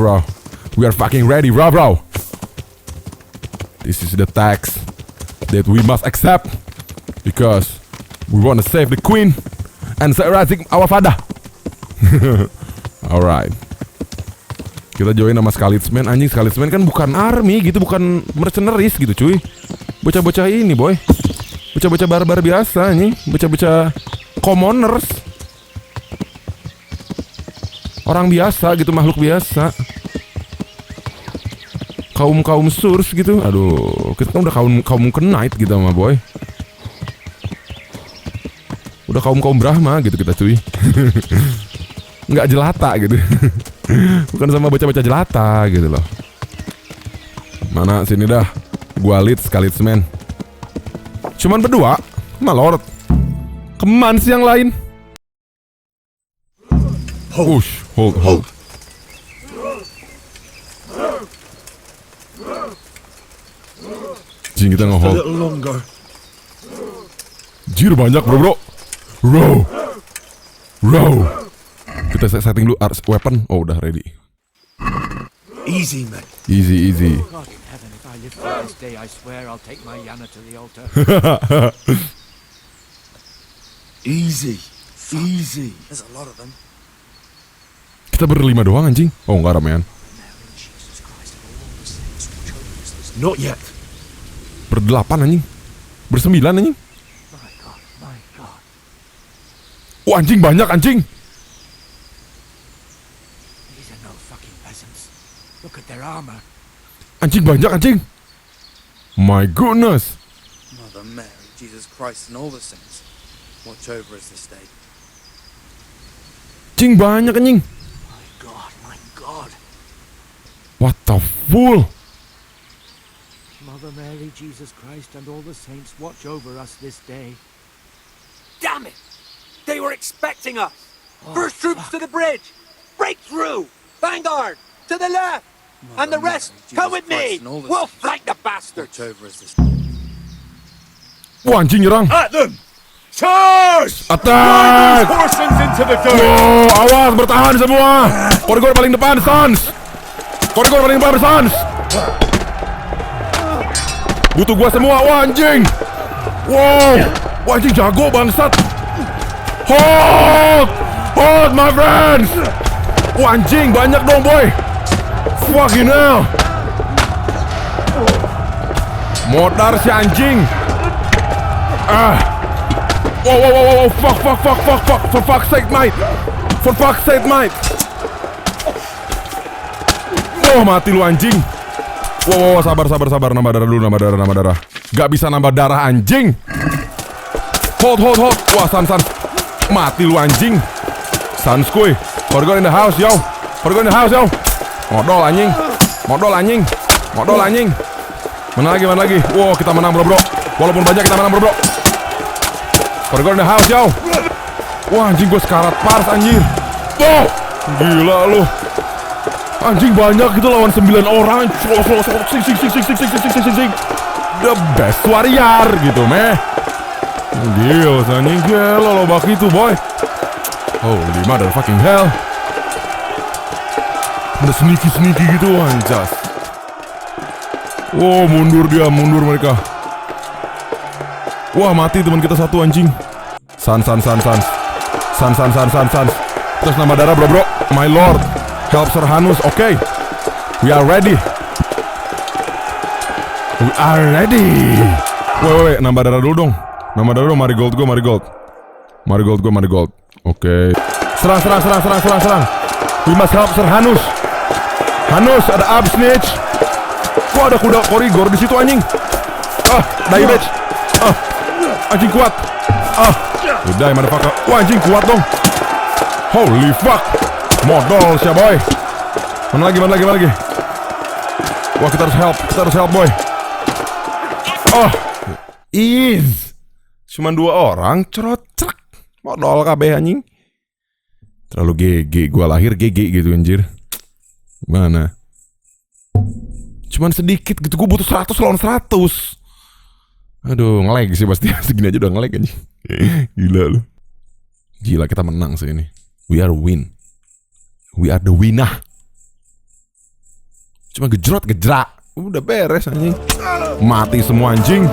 Speaker 1: We are fucking ready bro. This is the tax that we must accept because we wanna save the queen and Radzik our father. Alright. Kita join sama Skalitzman. Anjing Skalitzman kan bukan army gitu, bukan mercenaries gitu cuy. Bocah-bocah ini boy. Bocah-bocah barbar biasa anjing. Bocah-bocah commoners. Orang biasa gitu, makhluk biasa. Kaum surs gitu. Aduh, kita kan udah kaum knight gitu sama boy. Udah kaum Brahma gitu kita cuy. Nggak jelata gitu. Bukan sama bocah-bocah jelata gitu loh. Mana sini dah. Gua lead Skalitzman. Cuman berdua, my lord. Keman sih yang lain. Hold. Jing kita nge-hold. Jir banyak bro. Row. Kita setting dulu weapon. Oh udah ready.
Speaker 2: Easy, man.
Speaker 1: Easy.
Speaker 2: God in heaven, if I live for this day, I swear I'll take my Yana to the altar. Easy. There's a lot of them.
Speaker 1: Kita berlima doang anjing. Oh enggak ramean.
Speaker 2: Not yet.
Speaker 1: Berdelapan anjing. Bersembilan anjing.
Speaker 2: My God.
Speaker 1: Wah anjing banyak anjing.
Speaker 2: These are no fucking peasants. Look at their armor.
Speaker 1: Anjing banyak anjing. My goodness.
Speaker 13: Mother Mary, Jesus Christ and all the saints, watch over us this day.
Speaker 1: Anjing banyak anjing.
Speaker 2: My God.
Speaker 1: What the fool?
Speaker 2: Mother Mary, Jesus Christ, and all the saints watch over us this day.
Speaker 11: Damn it! They were expecting us! First troops to the bridge! Break through! Vanguard!
Speaker 2: To the left! And the rest, come with me! We'll flank the bastard!
Speaker 13: Watch over us this
Speaker 1: Wah, anjing nyerang.
Speaker 12: At them! Charge!
Speaker 1: Attack!
Speaker 12: Horses into the dirt!
Speaker 1: Wow, awas, bertahan semua. Koridor paling depan, Sans. Koridor paling depan, Sans. Butuh gua semua, wah anjing. Wow, wah anjing jago bangsat. Hold! Hold my friends! Wah anjing, banyak dong boy. Fucking hell. Modar si anjing. Wow, fuck. For fuck's sake, mate. For fuck's sake, mate. Oh, mati lu anjing. Wow, sabar. Nambah darah dulu, nambah darah. Gak bisa nambah darah anjing. Hold. Wah, Sans. Mati lu anjing. Sans kuy. Burglar in the house, yo. Modal anjing. Mana lagi? Wow, kita menang bro. Walaupun banyak kita menang bro. Burglar in the house, yo. Wah, anjing gue sekarat pars anjir. Oh, gila lu. Anjing banyak gitu lawan 9 orang. Sing. The best warrior gitu, meh. Gila, anjing gila lo bak itu, boy. Holy motherfucking hell. Udah sneaky gitu, anjas. Wow, mundur mereka. Wah, mati teman kita satu anjing. Sans. Terus nama darah bro. My lord. Help Sir Hanus. Okay. We are ready. Wait, nambah darah dulu dong. Marigold gue. Oke. Serang. We must help Sir Hanus. Ada up snitch. Wah, ada kuda Qory di situ anjing. Die bitch. Anjing kuat. Udah, motherfucker. Wah, anjing kuat dong. Holy fuck. Modal siya boy. Mana lagi. Wah, kita harus help boy. Cuman 2 orang. Cerot. Modal kabeh anjing. Terlalu GG. Gua lahir GG gitu anjir. Mana? Cuman sedikit gitu. Gue butuh 100 lawan 100. Aduh, nge-lag sih pasti. Segini aja udah nge-lag anjing. Gila lu. Gila, kita menang sih ini. We are the winner. Cuma gejrot. Udah beres anjing. Mati semua anjing.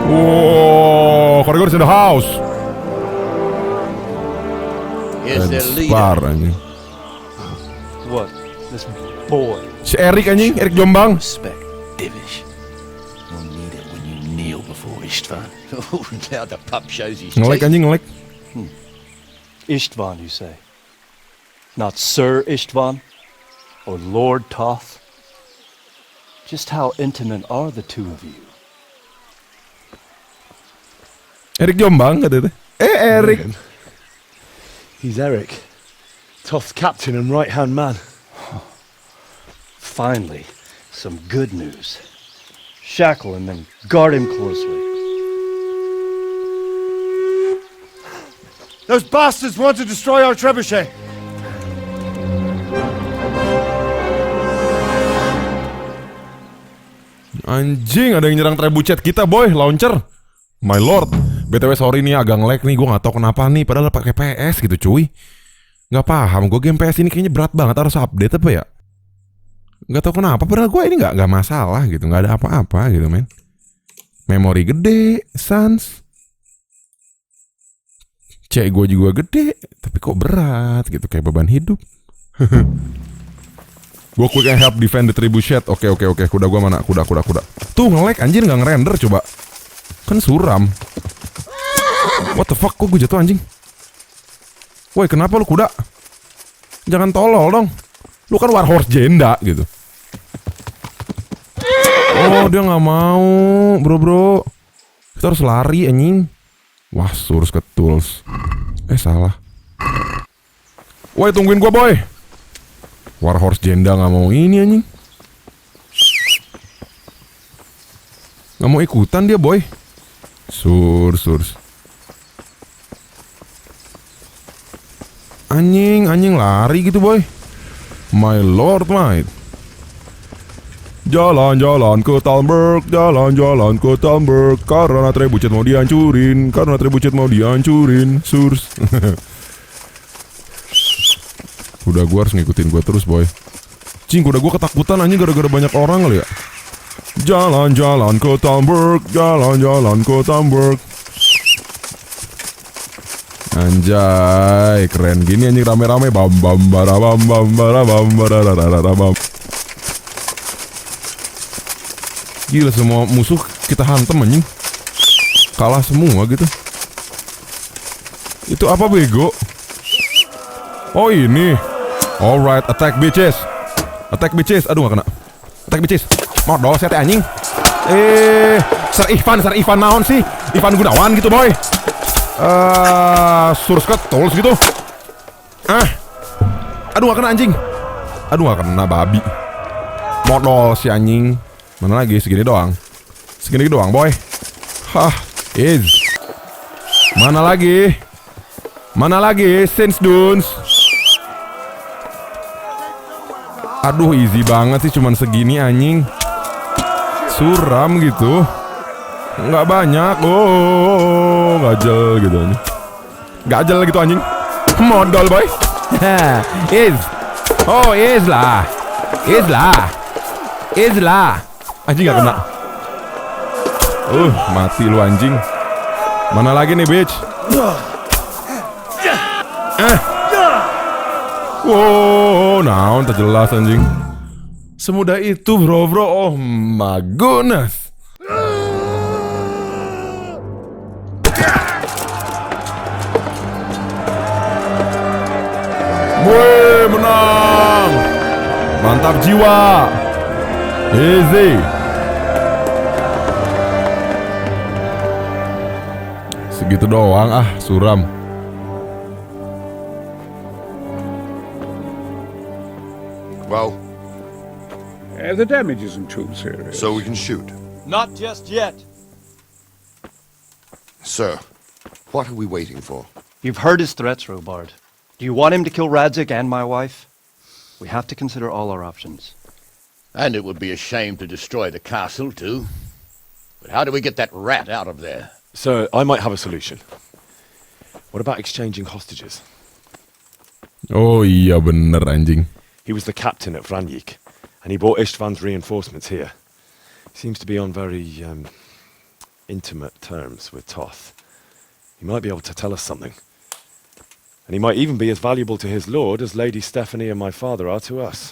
Speaker 1: Wow, Qory in the house.
Speaker 9: Here's their leader.
Speaker 1: Anjing.
Speaker 7: What? This boy.
Speaker 1: Si Erik anjing, Erik Jombang.
Speaker 14: Respect, Divish. We'll need it when you kneel before Istvan.
Speaker 9: Oh, now the pup shows his
Speaker 1: Nge-lag
Speaker 9: teeth.
Speaker 1: anjing, nge-lag.
Speaker 7: Istvan, you say? Not Sir Istvan? Or Lord Toth? Just how intimate are the two of you?
Speaker 1: Erik Jombang katanya. Erik.
Speaker 15: He's Eric, Toth's captain and right-hand man.
Speaker 7: Finally, some good news. Shackle him and guard him closely.
Speaker 3: Those bastards want to destroy our trebuchet.
Speaker 1: Anjing, ada yang nyerang trebuchet kita boy, launcher. My lord. BTW sorry nih agak nge-lag nih, gue gak tau kenapa nih. Padahal pakai PS gitu cuy. Gak paham, gue game PS ini kayaknya berat banget, harus update apa ya. Gak tau kenapa, padahal gue ini gak masalah gitu. Gak ada apa-apa gitu men. Memori gede, sans. Cek gue juga gede, tapi kok berat gitu, kayak beban hidup. Gue quick and help defend the trebuchet. Oke. Kuda gue mana? Kuda. Tuh nge-lag anjir, gak ngerender coba. Kan suram. What the fuck, kok gue jatuh anjing? Woi, kenapa lu kuda? Jangan tolol dong. Lu kan warhorse jenda gitu. Oh, dia gak mau bro. Kita harus lari anjing. Wah, surus ke tools. Salah. Woi, tungguin gua boy. Warhorse jenda gak mau ini anjing. Gak mau ikutan dia boy. Surus. Anjing lari gitu boy. My lord, mate. Jalan-jalan ke Talmberg, jalan-jalan ke Talmberg, karena trebuchet mau dihancurin, Surs. Udah gua harus ngikutin gua terus, boy. Cing, udah gua ketakutan anjing gara-gara banyak orang kali ya. Jalan-jalan ke Talmberg, jalan-jalan ke Talmberg. Anjay, keren gini anjing rame-rame bam bam bara bam bam bara bam bara bam. Gila, semua musuh kita hantem anjing. Kalah semua gitu. Itu apa bego? Oh ini. Alright, attack bitches. Attack bitches. Aduh gak kena. Attack bitches. Modal saya teh anjing. Sir Ivan naon sih? Ivan Gunawan gitu boy. Sursket tools gitu. Aduh gak kena anjing. Aduh gak kena babi. Modal si anjing. Mana lagi? Segini doang boy. Hah, Mana lagi? Sense Dunes. Aduh, easy banget sih, cuman segini anjing. Suram gitu. Nggak banyak. Oh, gajel gitu anjing. Gajel gitu anjing. Modal boy. Is lah. Anjing gak kena. Mati lu anjing. Mana lagi nih bitch? Wow, naon tak jelas anjing. Semudah itu bro. Oh my goodness. Woi, menang. Mantap jiwa. Easy. Segitu doang suram.
Speaker 3: Well,
Speaker 10: the damage isn't too serious.
Speaker 3: So we can shoot.
Speaker 7: Not just yet.
Speaker 3: Sir, what are we waiting for?
Speaker 7: You've heard his threats, Robard. Do you want him to kill Radzig and my wife? We have to consider all our options.
Speaker 9: And it would be a shame to destroy the castle, too. But how do we get that rat out of there?
Speaker 12: Sir, I might have a solution. What about exchanging hostages?
Speaker 1: Oh iya bener anjing.
Speaker 12: He was the captain at Vranjik, and he brought Istvan's reinforcements here. He seems to be on very intimate terms with Toth. He might be able to tell us something. And he might even be as valuable to his lord as Lady Stephanie and my father are to us.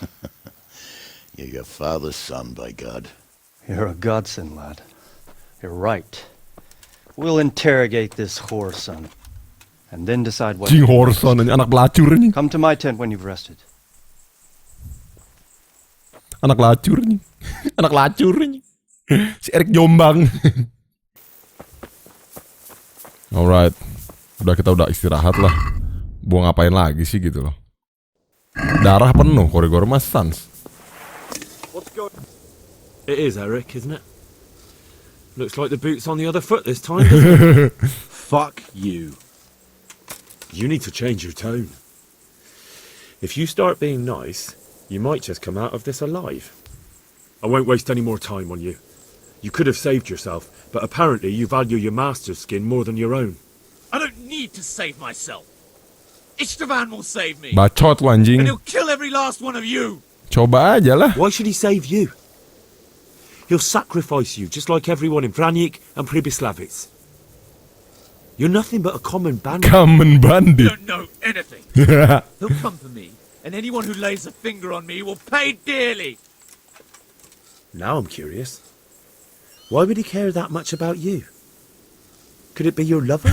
Speaker 9: You're your father's son, by God.
Speaker 7: You're a godson, lad. You're right. We'll interrogate this whore son, and then decide what...
Speaker 1: Cing whore son, anak pelacur nih.
Speaker 7: Come to my tent when you've rested.
Speaker 1: Anak lacur nih. Anak lacur nih. Si Erik Jombang. Alright. Kita udah istirahat lah. Buang ngapain lagi sih gitu loh. Darah penuh koridor Mas Sans.
Speaker 12: It is Eric, isn't it? Looks like the boot's on the other foot this time, doesn't it? Fuck you. You need to change your tone. If you start being nice, you might just come out of this alive. I won't waste any more time on you. You could have saved yourself, but apparently you value your master's skin more than your own.
Speaker 11: I don't need to save myself. Istvan will save me.
Speaker 1: Bacot lu anjing.
Speaker 11: And he'll kill every last one of you.
Speaker 1: Coba aja lah.
Speaker 12: Why should he save you? He'll sacrifice you just like everyone in Vranjik and Pribyslavitz. You're nothing but a common bandit.
Speaker 1: Common bandit.
Speaker 11: You don't know anything. He'll come for me, and anyone who lays a finger on me will pay dearly.
Speaker 12: Now I'm curious. Why would he care that much about you? Could it be your lover?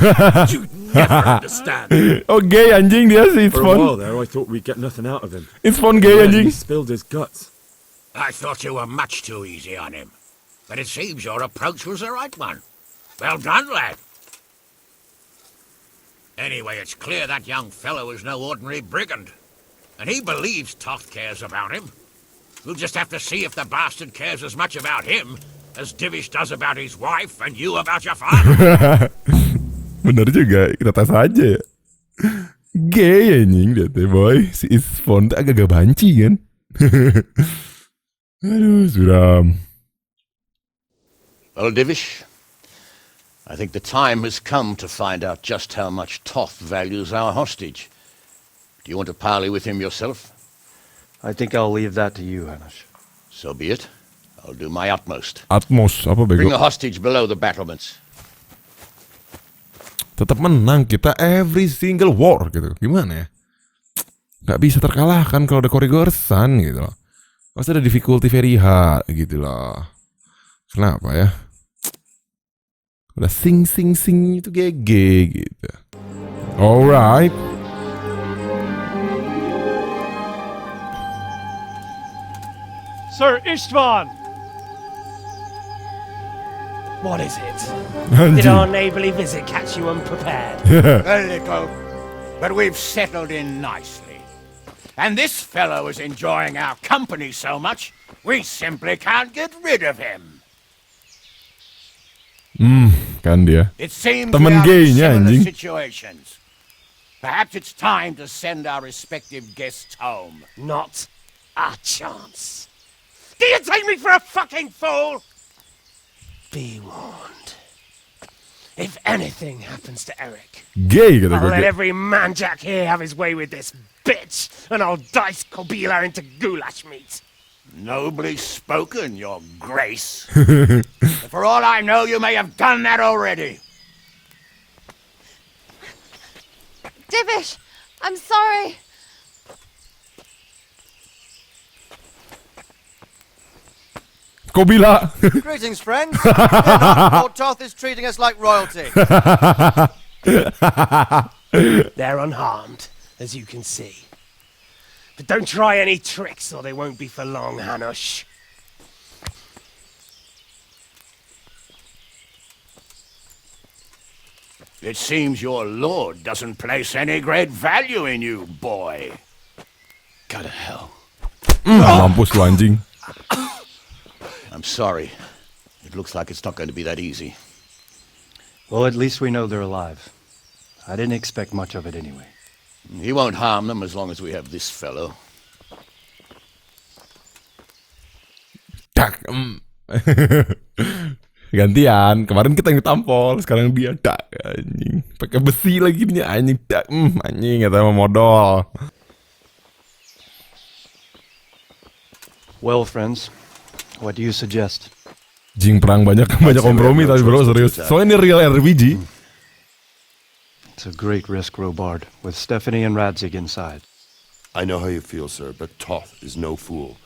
Speaker 11: You'd never understand.
Speaker 1: Oh, gay anjing dia sih. It's
Speaker 12: For
Speaker 1: fun.
Speaker 12: a while there, I thought we'd get nothing out of him.
Speaker 1: It's fun gay
Speaker 12: He
Speaker 1: anjing.
Speaker 12: spilled his guts.
Speaker 14: I thought you were much too easy on him. But it seems your approach was the right one. Well done, lad. Anyway, it's clear that young fellow is no ordinary brigand. And he believes Toth cares about him. We'll just have to see if the bastard cares as much about him as Divish does about his wife and you about your father.
Speaker 1: Bener juga, kita tes aja ya. gay anjing dia teh boy. Si Isfon tuh agak-agak banci kan. Aduh, suram.
Speaker 9: Well, Divish, I think the time has come to find out just how much Toth values our hostage. Do you want to parley with him yourself?
Speaker 7: I think I'll leave that to you, Hanash.
Speaker 9: So be it. I'll do my utmost.
Speaker 1: Atmos apa bego?
Speaker 9: Bring the hostage below the battlements.
Speaker 1: Tetap menang kita every single war gitu. Gimana ya? Gak bisa terkalahkan kalau ada Qory Gorsan gitu loh. Pasti ada difficulty very hard gitu loh. Kenapa ya? Udah sing itu GG gitu. Alright.
Speaker 7: Sir Istvan!
Speaker 16: What is it?
Speaker 1: Anjing.
Speaker 16: Did our neighbourly visit catch you unprepared?
Speaker 14: A little, but we've settled in nicely. And this fellow is enjoying our company so much, we simply can't get rid of him.
Speaker 1: Kan dia.
Speaker 14: It seems
Speaker 1: temen
Speaker 14: we are in
Speaker 1: gaynya
Speaker 14: similar
Speaker 1: anjing.
Speaker 14: situations. Perhaps it's time to send our respective guests home.
Speaker 16: Not a chance. Do you take me for a fucking fool? Be warned. If anything happens to Eric,
Speaker 1: Gay kata
Speaker 16: I'll
Speaker 1: gue.
Speaker 16: let every manjack here have his way with this bitch, and I'll dice Kobila into goulash meat.
Speaker 14: Nobly spoken, your grace. For all I know, you may have done that already.
Speaker 17: Divish, I'm sorry.
Speaker 1: Kobila.
Speaker 18: Greetings, friends. Lord Toth is treating us like royalty.
Speaker 16: They're unharmed, as you can see. But don't try any tricks, or they won't be for long, Hanush.
Speaker 14: It seems your lord doesn't place any great value in you, boy.
Speaker 9: Go to hell.
Speaker 1: Mampus lu anjing.
Speaker 9: I'm sorry. It looks like it's not going to be that easy.
Speaker 7: Well, at least we know they're alive. I didn't expect much of it anyway.
Speaker 9: He won't harm them as long as we have this fellow.
Speaker 1: Dak. Gantian. Kemarin kita yang ditampol, sekarang dia dak anjing. Pakai besi lagi nih anjing. Dak. Anjing kata emang modal.
Speaker 7: Well, friends, what do you suggest?
Speaker 1: Jing perang banyak kompromi tapi bro serius. Soalnya ini real RPG.
Speaker 7: It's a great risk, Robard, with Stephanie and Radzig inside.
Speaker 3: I know how you feel, sir, but Toth is no fool.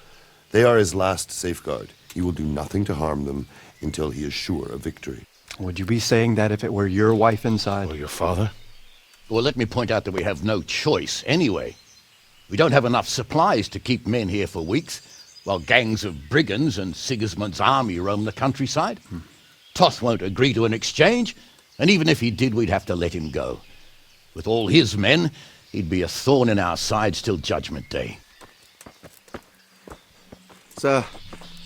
Speaker 3: They are his last safeguard. He will do nothing to harm them until he is sure of victory.
Speaker 7: Would you be saying that if it were your wife inside?
Speaker 9: Or your father? Well, let me point out that we have no choice anyway. We don't have enough supplies to keep men here for weeks, while gangs of brigands and Sigismund's army roam the countryside. Toth won't agree to an exchange, and even if he did, we'd have to let him go. With all his men, he'd be a thorn in our sides till Judgment Day.
Speaker 5: Sir,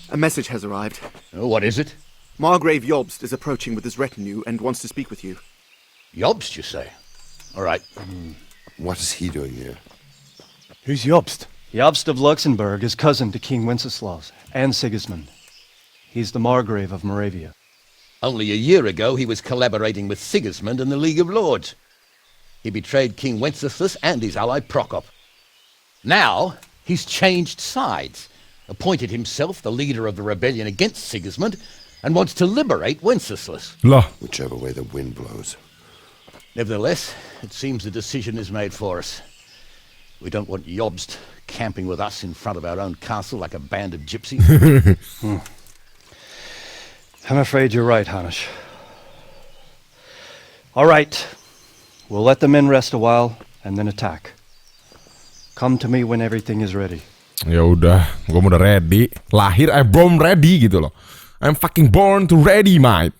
Speaker 5: a message has arrived.
Speaker 9: Oh, what is it?
Speaker 5: Margrave Jobst is approaching with his retinue and wants to speak with you.
Speaker 9: Jobst, you say? All right.
Speaker 3: What is he doing here?
Speaker 15: Who's Jobst?
Speaker 7: Jobst of Luxembourg is cousin to King Wenceslas and Sigismund. He's the Margrave of Moravia.
Speaker 9: Only a year ago, he was collaborating with Sigismund and the League of Lords. He betrayed King Wenceslas and his ally Procope. Now, he's changed sides, appointed himself the leader of the rebellion against Sigismund, and wants to liberate Wenceslas.
Speaker 3: Whichever way the wind blows.
Speaker 9: Nevertheless, it seems the decision is made for us. We don't want Jobst camping with us in front of our own castle like a band of gypsies.
Speaker 7: I'm afraid you're right, Hanish. All right. We'll let the men rest a while and then attack. Come to me when everything is ready.
Speaker 1: Ya udah, gue udah ready. Lahir I'm born ready gitu loh. I'm fucking born to ready, mate.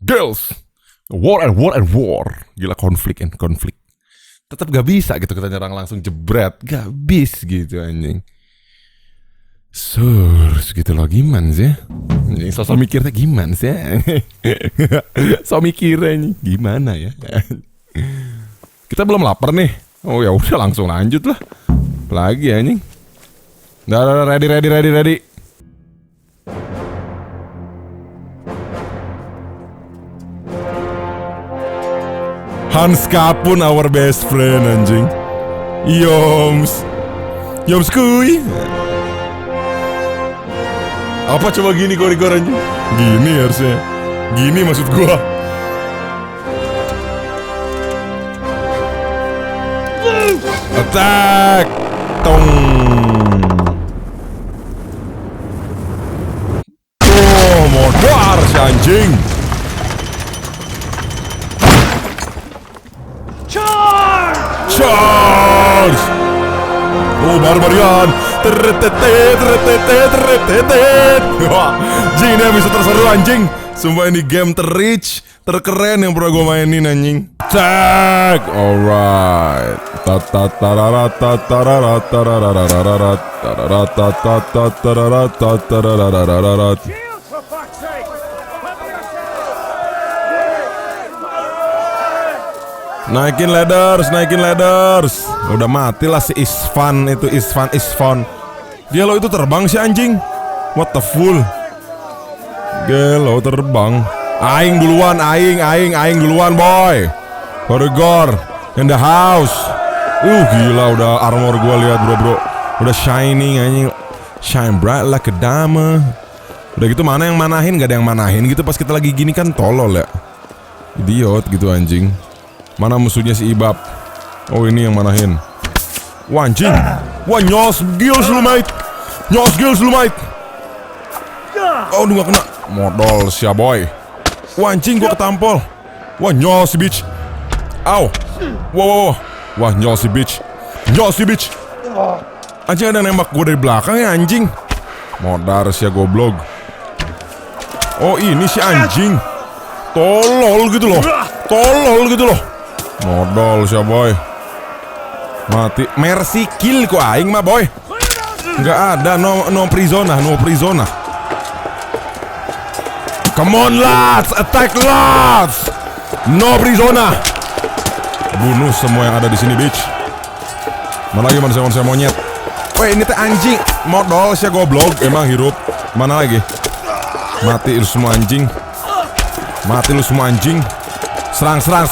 Speaker 1: Girls, war and war and war. Gila konflik. Tetap gak bisa gitu kita nyerang langsung jebret. Gak bis gitu anjing. Surs gitu loh, gimana sih? Sosok mikirnya gimana sih? So mikirnya gimana ya? Kita belum lapar nih. Oh ya udah langsung lanjut lah. Lagi anjing. Udah ready. Hans Kapaun, our best friend anjing. Yoms kuy. Apa coba gini Qory anjing? Gini harusnya. Gini maksud gua. Attack! Tong. Oh, modar si anjing. Charge! Oh, Barbarian. Wah, anjing ini bisa terseru anjing. Sumpah ini game terkeren yang pernah gue mainin anjing. Attack! Alright. Naikin ladders. Udah mati lah si Isfan itu, Isfan. Dia lo itu terbang si anjing. What the fool. Gelo terbang. Aing duluan boy. Burglar in the house. Gila udah armor gua lihat bro. Udah shining anjing. Shine bright like a diamond. Udah gitu mana yang manahin, gak ada yang manahin gitu pas kita lagi gini kan tolol ya. Idiot gitu anjing. Mana musuhnya si Ibab? Oh ini yang manahin. Wah anjing. Wah nyos gills lu mate. Oh gak kena. Modal sia boy. Wah anjing gua ketampol. Wah nyos bitch. Au. Wow. Wah nyos bitch. Anjing ada nembak gua dari belakang ya anjing. Modar sia goblok. Oh ini si anjing. Tolol gitu loh. Modal siya boy. Mati. Mercy kill ko aing mah boy. Nggak ada. No prisona. Come on lads. Attack lads. No prisona. Bunuh semua yang ada di sini bitch. Mana lagi manusia monyet. Weh ini teh anjing. Modal siya goblok. Emang hirup. Mana lagi? Mati lu semua anjing. Serang. Serang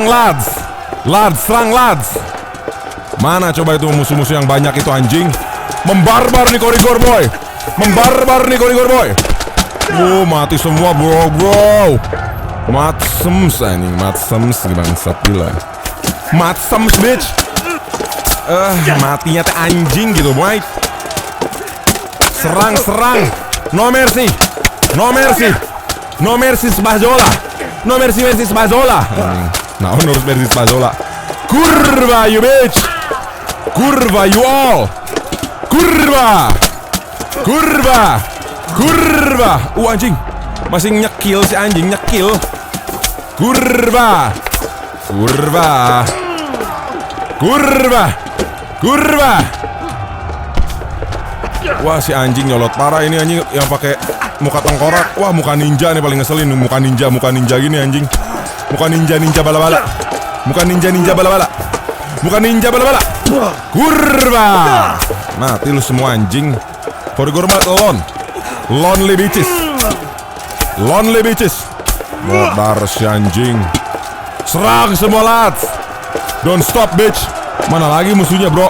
Speaker 1: lads. Serang lads. Mana coba itu musuh-musuh yang banyak itu anjing. Membarbar nih Qory boy. Mati semua bro. Matsems anjing. Gimana sapila. Matsems bitch. Matinya teh anjing gitu boy. Serang. No mercy Spazola. Nah, harus mercy Spazola. Kurva you bitch. Kurva you all. Kurva. Anjing. Masih nyekil si anjing, Kurva. Wah si anjing nyolot parah ini anjing yang pakai muka tengkorak. Wah muka ninja nih paling ngeselin. Muka ninja gini anjing. Muka ninja bala-bala. Kurva. Mati lu semua anjing. Burglar mah lonely bitches. Modar si anjing. Serang semua lads. Don't stop bitch. Mana lagi musuhnya bro?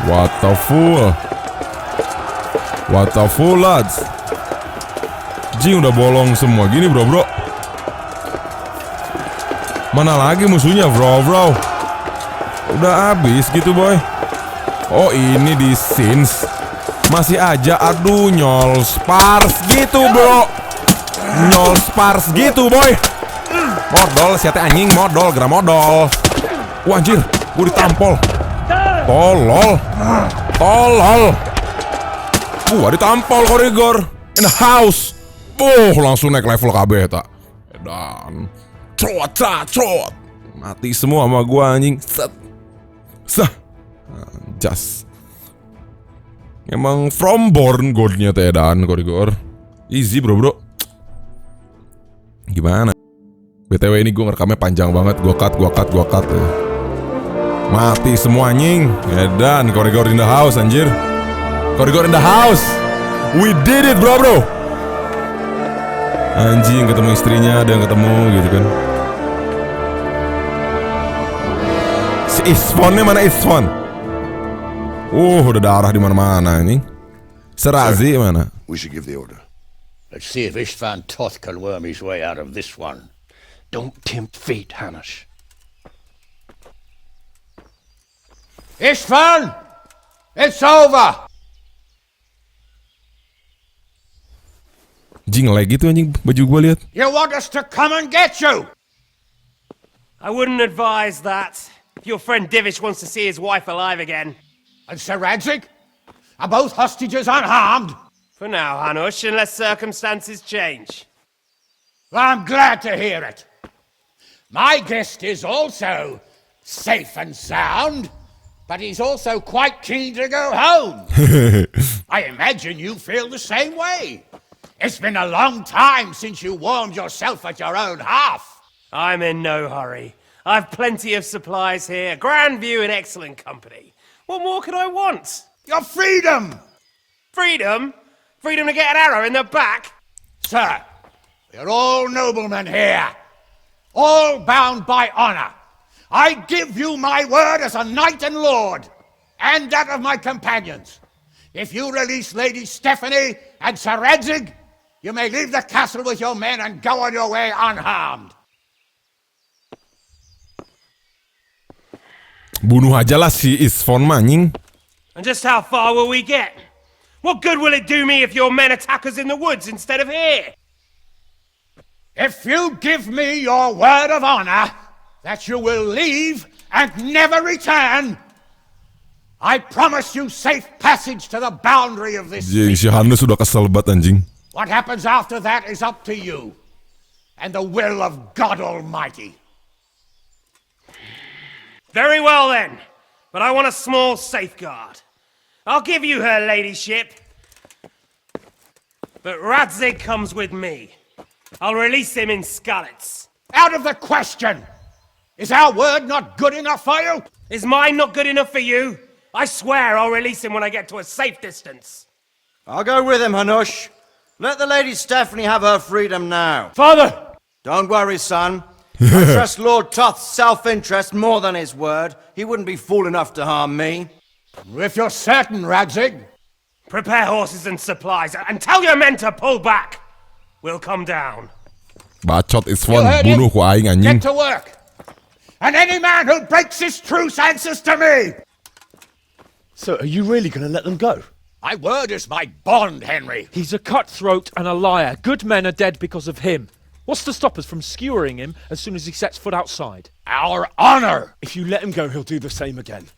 Speaker 1: What the fool lads. Jing udah bolong semua gini bro. Mana lagi musuhnya bro? Udah habis gitu boy. Oh ini di scenes. Masih aja aduh nyol spars gitu bro. Boy. Modal siate anjing gerak modal. Wah anjir, gue ditampol. Tolol. Ditampol Qorygor in the house. Langsung naik level KB tak. Dan Trot. Mati semua sama gua anjing. Just. Emang from born godnya tedan Qorygor. Easy bro. Gimana? BTW ini gue ngerekamnya panjang banget. Gue cut ya. Mati semua anjing. Edan, Qory in the house anjir. Qory in the house. We did it bro. Anjing, ketemu istrinya, ada yang ketemu gitu kan. Si Isfonnya mana Isfon? Udah darah di mana-mana ini. Serazi mana?
Speaker 3: We should give the order.
Speaker 9: Let's see if Istvan Toth can worm his way out of this one.
Speaker 4: Don't tempt fate, Hanush.
Speaker 9: Istvan! It's over!
Speaker 1: Jing lagi gitu anjing baju gua lihat.
Speaker 9: You want us to come and get you?
Speaker 16: I wouldn't advise that. Your friend Divish wants to see his wife alive again.
Speaker 9: And Sir Radzig? Are both hostages unharmed?
Speaker 16: For now, Hanush, unless circumstances change.
Speaker 9: I'm glad to hear it. My guest is also safe and sound, but he's also quite keen to go home. I imagine you feel the same way. It's been a long time since you warmed yourself at your own hearth.
Speaker 16: I'm in no hurry. I've plenty of supplies here, grand view and excellent company. What more could I want?
Speaker 9: Your freedom!
Speaker 16: Freedom? Freedom to get an arrow in the back?
Speaker 9: Sir, we're all noblemen here. All bound by honor. I give you my word as a knight and lord, and that of my companions. If you release Lady Stephanie and Sir Radzig, you may leave the castle with your men and go on your way unharmed.
Speaker 1: Bunuh aja lah si Isfon manjing.
Speaker 16: And just how far will we get? What good will it do me if your men attack us in the woods instead of here?
Speaker 9: If you give me your word of honor that you will leave and never return, I promise you safe passage to the boundary of this
Speaker 1: Jing, si Hannes sudah kesel banget anjing.
Speaker 9: What happens after that is up to you and the will of God Almighty.
Speaker 16: Very well then, but I want a small safeguard. I'll give you her ladyship, but Radzig comes with me. I'll release him in Skalitz.
Speaker 9: Out of the question! Is our word not good enough for you?
Speaker 16: Is mine not good enough for you? I swear I'll release him when I get to a safe distance.
Speaker 18: I'll go with him, Hanush. Let the Lady Stephanie have her freedom now.
Speaker 9: Father!
Speaker 18: Don't worry, son. I trust Lord Toth's self-interest more than his word. He wouldn't be fool enough to harm me.
Speaker 9: If you're certain, Radzig.
Speaker 16: Prepare horses and supplies, and tell your men to pull back. We'll come down.
Speaker 1: Bacot Isfon, bunuh ku aing anjing.
Speaker 9: Get to work. And any man who breaks this truce answers to me.
Speaker 15: So, are you really going to let them go?
Speaker 9: My word is my bond, Henry.
Speaker 6: He's a cutthroat and a liar. Good men are dead because of him. What's to stop us from skewering him as soon as he sets foot outside?
Speaker 9: Our honor!
Speaker 15: If you let him go, he'll do the same again.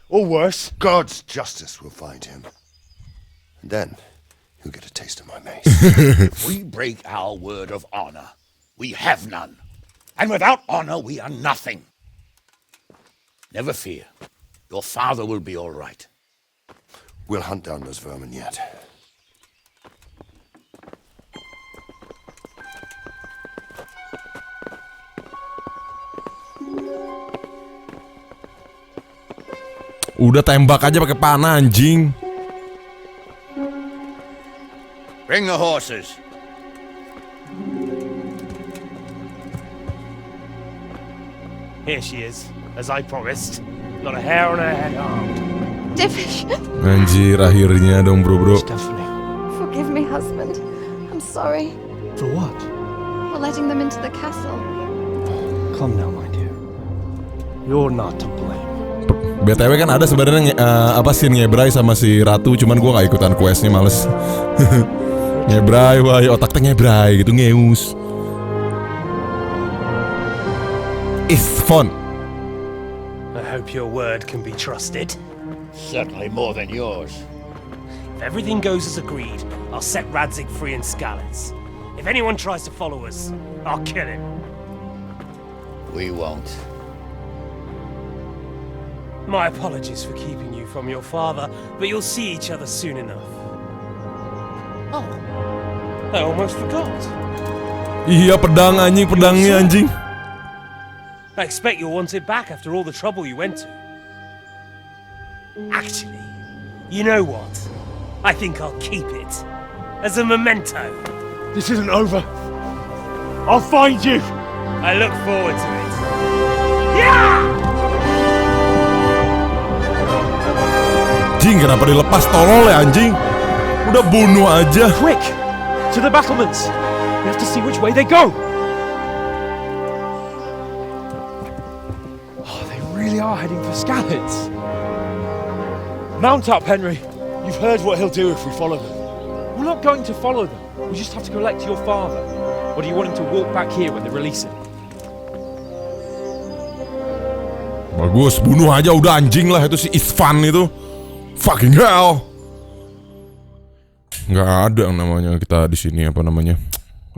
Speaker 15: Or worse.
Speaker 3: God's justice will find him. And then he'll get a taste of my mace.
Speaker 9: If we break our word of honor, we have none. And without honor, we are nothing. Never fear. Your father will be all right.
Speaker 3: We'll hunt down those vermin yet.
Speaker 1: Udah tembak aja pakai panah anjing.
Speaker 9: Bring the horses.
Speaker 16: Here she is, as I promised. Not a hair on her head harmed.
Speaker 17: Divish!
Speaker 1: Anjir, akhirnya dong bro.
Speaker 17: Forgive me, husband. I'm sorry.
Speaker 15: For what?
Speaker 17: For letting them into the castle.
Speaker 15: Come now, my dear. You're not to blame.
Speaker 1: BTW kan ada sebenarnya scene ngebrai sama si Ratu, cuman gue nggak ikutan questnya, males. Ngebrai, wah otaknya ngebrai gitu, ngeus. Isfon.
Speaker 16: I hope your word can be trusted.
Speaker 9: Certainly more than yours.
Speaker 16: If everything goes as agreed, I'll set Radzig free in Skalitz. If anyone tries to follow us, I'll kill him.
Speaker 9: We won't.
Speaker 16: My apologies for keeping you from your father, but you'll see each other soon enough. Oh, I almost forgot.
Speaker 1: Iya pedang anjing, pedangnya anjing.
Speaker 16: I expect you'll want it back after all the trouble you went to. Actually, you know what? I think I'll keep it. As a memento.
Speaker 15: This isn't over. I'll find you!
Speaker 16: I look forward to it. Yeah!
Speaker 1: Anjing, kenapa dilepas tolol ya anjing? Udah bunuh aja.
Speaker 6: Quick! To the battlements! We have to see which way they go! Oh, they really are heading for Skalitz. Mount up, Henry.
Speaker 15: You've heard what he'll do if we follow them.
Speaker 6: We're not going to follow them. We just have to collect your father. Or do you want him to walk back here when they release him?
Speaker 1: Bagus, bunuh aja udah anjing lah itu si Isvan itu. Fucking hell. Nggak ada yang namanya kita di sini apa namanya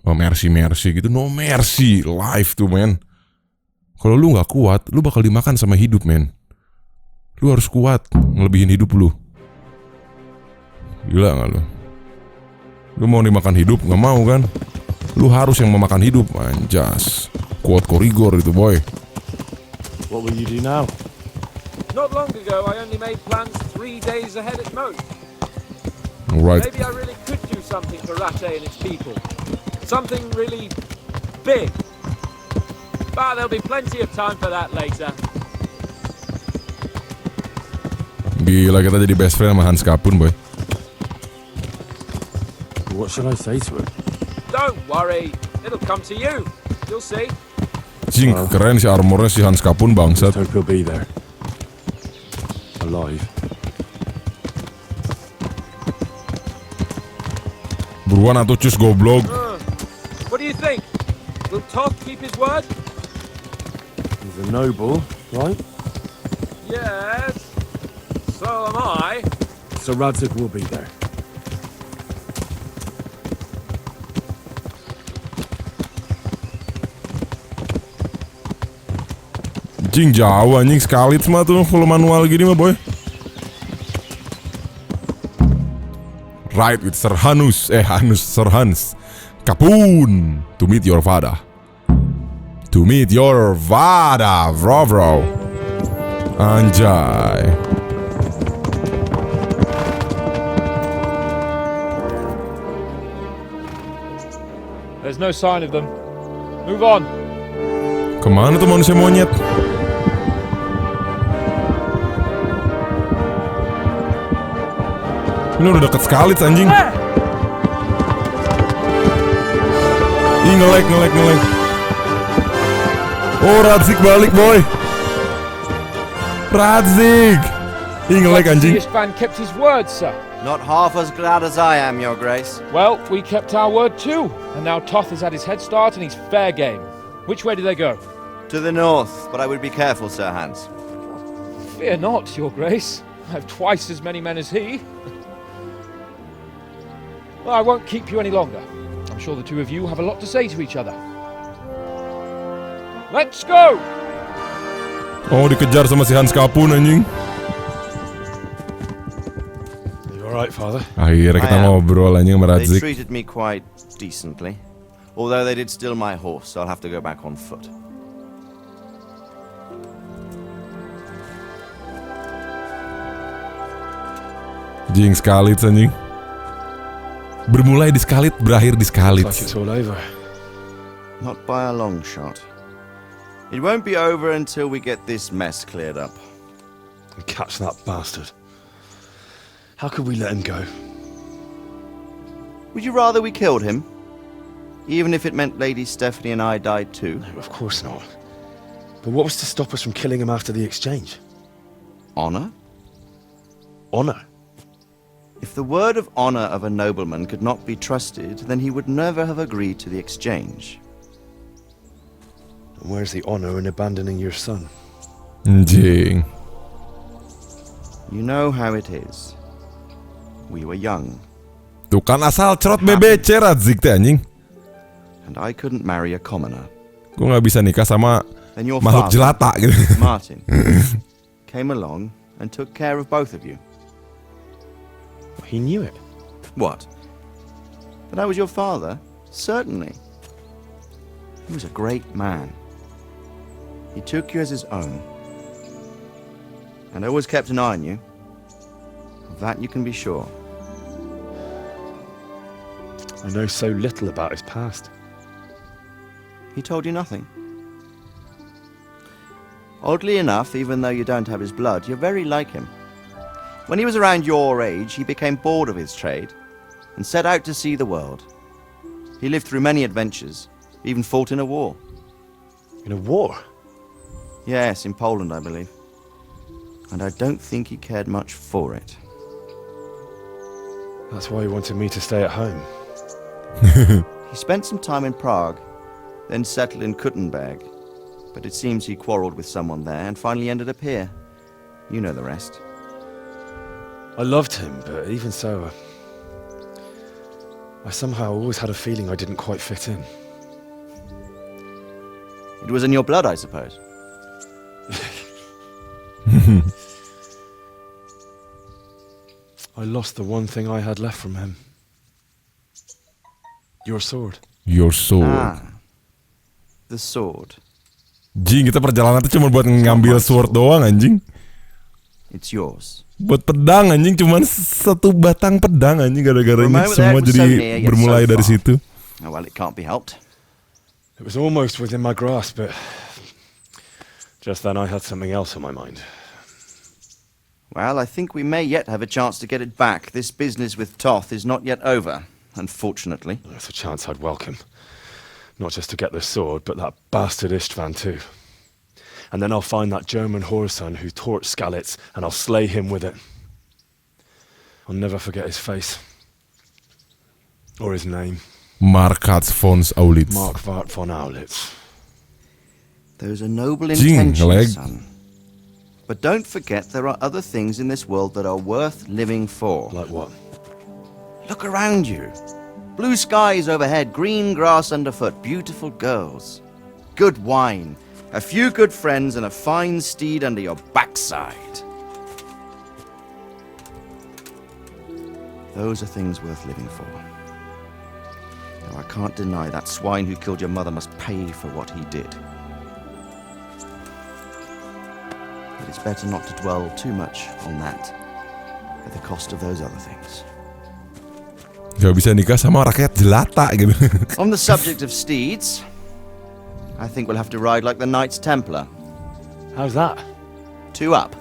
Speaker 1: mercy gitu, no mercy life tuh men. Kalau lu nggak kuat, lu bakal dimakan sama hidup men. Lu harus kuat ngelebihin hidup lu. Gila nggak lu? Lu mau dimakan hidup nggak mau kan? Lu harus yang memakan hidup anjas. Kuat korigor itu boy.
Speaker 15: What will you do now?
Speaker 6: Not long ago, I only made plans 3 days ahead at most.
Speaker 1: Right.
Speaker 6: Maybe I really could do something for Ratte and its people. Something really big. But there'll be plenty of time for that later.
Speaker 1: Gila, kita jadi best friend sama Hans Kapaun boy.
Speaker 15: What should I say to him?
Speaker 6: Don't worry, it'll come to you. You'll see.
Speaker 1: Jing, keren si armornya si Hans Kapaun bangsat.
Speaker 15: Hope he'll be there. Alive.
Speaker 1: Buruan atuh cus goblok.
Speaker 6: What do you think? Will Toth keep his word?
Speaker 15: He's a noble, right?
Speaker 6: Yes. So am I.
Speaker 15: So Radzik will be there.
Speaker 1: Anjing jauh anjing sekali mah tuh kalau manual gini mah boy. Right with Sir Hans Kapaun to meet your father. To meet your father, bro. Anjay.
Speaker 6: There's no sign of them. Move on.
Speaker 1: Kemana tuh manusia monyet? Ini udah deket sekali anjing. Ih nge-lag. Oh Radzik balik boy. Radzik. Ih nge-lag anjing.
Speaker 6: Sigismund kept his word, sir.
Speaker 18: Not half as glad as I am, your grace.
Speaker 6: Well, we kept our word too. And now Toth has had his head start and he's fair game. Which way do they go?
Speaker 18: To the north, but I would be careful, Sir Hans.
Speaker 6: Fear not, your grace. I have twice as many men as he. Well, I won't keep you any longer. I'm sure the two of you have a lot to say to each other. Let's go!
Speaker 1: Oh, dikejar sama si Hans Kapaun anjing.
Speaker 15: You alright, father?
Speaker 1: Akhirnya kita ngobrol anjing sama Radzik.
Speaker 18: They treated me quite decently. Although they did steal my horse, so I'll have to go back on foot.
Speaker 1: Jing Skalitz anjing. Bermulai di Skalitz, berakhir di Skalitz.
Speaker 15: Like it's all over.
Speaker 18: Not by a long shot. It won't be over until we get this mess cleared up.
Speaker 15: And catch that bastard. How could we let him go?
Speaker 18: Would you rather we killed him? Even if it meant Lady Stephanie and I died too?
Speaker 15: No, of course not. But what was to stop us from killing him after the exchange?
Speaker 18: Honor?
Speaker 15: Honor?
Speaker 18: If the word of honor of a nobleman could not be trusted, then he would never have agreed to the exchange.
Speaker 15: And where's the honor in abandoning your son?
Speaker 1: Anjing.
Speaker 18: You know how it is. We were young.
Speaker 1: Tuh kan asal cerot BBC Radzik teh anjing.
Speaker 18: And I couldn't marry a commoner.
Speaker 1: Gue nggak bisa nikah sama makhluk jelata gitu.
Speaker 18: Martin came along and took care of both of you.
Speaker 15: He knew it.
Speaker 18: What? That I was your father? Certainly. He was a great man. He took you as his own. And always kept an eye on you. Of that you can be sure.
Speaker 15: I know so little about his past.
Speaker 18: He told you nothing? Oddly enough, even though you don't have his blood, you're very like him. When he was around your age, he became bored of his trade and set out to see the world. He lived through many adventures, even fought in a war.
Speaker 15: In a war?
Speaker 18: Yes, in Poland, I believe. And I don't think he cared much for it.
Speaker 15: That's why he wanted me to stay at home.
Speaker 18: He spent some time in Prague, then settled in Kuttenberg. But it seems he quarreled with someone there and finally ended up here. You know the rest.
Speaker 15: I loved him, but even so, I somehow always had a feeling I didn't quite fit in.
Speaker 18: It was in your blood, I suppose.
Speaker 15: I lost the one thing I had left from him. Your sword.
Speaker 1: Your sword.
Speaker 18: Ah, the sword.
Speaker 1: Jing, kita perjalanan tuh cuma buat ngambil sword doang anjing.
Speaker 18: It's yours.
Speaker 1: Buat pedang anjing, cuman satu batang pedang anjing, gara-gara ini semua jadi bermulai dari situ.
Speaker 18: Oh, well, it can't be helped.
Speaker 15: It was almost within my grasp, but just then I had something else on my mind.
Speaker 18: Well, I think we may yet have a chance to get it back. This business with Toth is not yet over, unfortunately.
Speaker 15: That's a chance I'd welcome. Not just to get the sword, but that bastard Istvan too. And then I'll find that German whoreson who torched Skalitz, and I'll slay him with it. I'll never forget his face. Or his name.
Speaker 1: Markat von Aulitz.
Speaker 15: Markwart von Aulitz.
Speaker 18: Those are noble intentions, son. But don't forget there are other things in this world that are worth living for.
Speaker 15: Like what?
Speaker 18: Look around you. Blue skies overhead, green grass underfoot, beautiful girls. Good wine, a few good friends, and a fine steed under your backside. Those are things worth living for. Though I can't deny that swine who killed your mother must pay for what he did. But it's better not to dwell too much on that at the cost of those other things.
Speaker 1: Gak bisa nikah sama rakyat jelata gitu.
Speaker 18: On the subject of steeds, I think we'll have to ride like the Knights Templar.
Speaker 15: How's that?
Speaker 18: 2 up.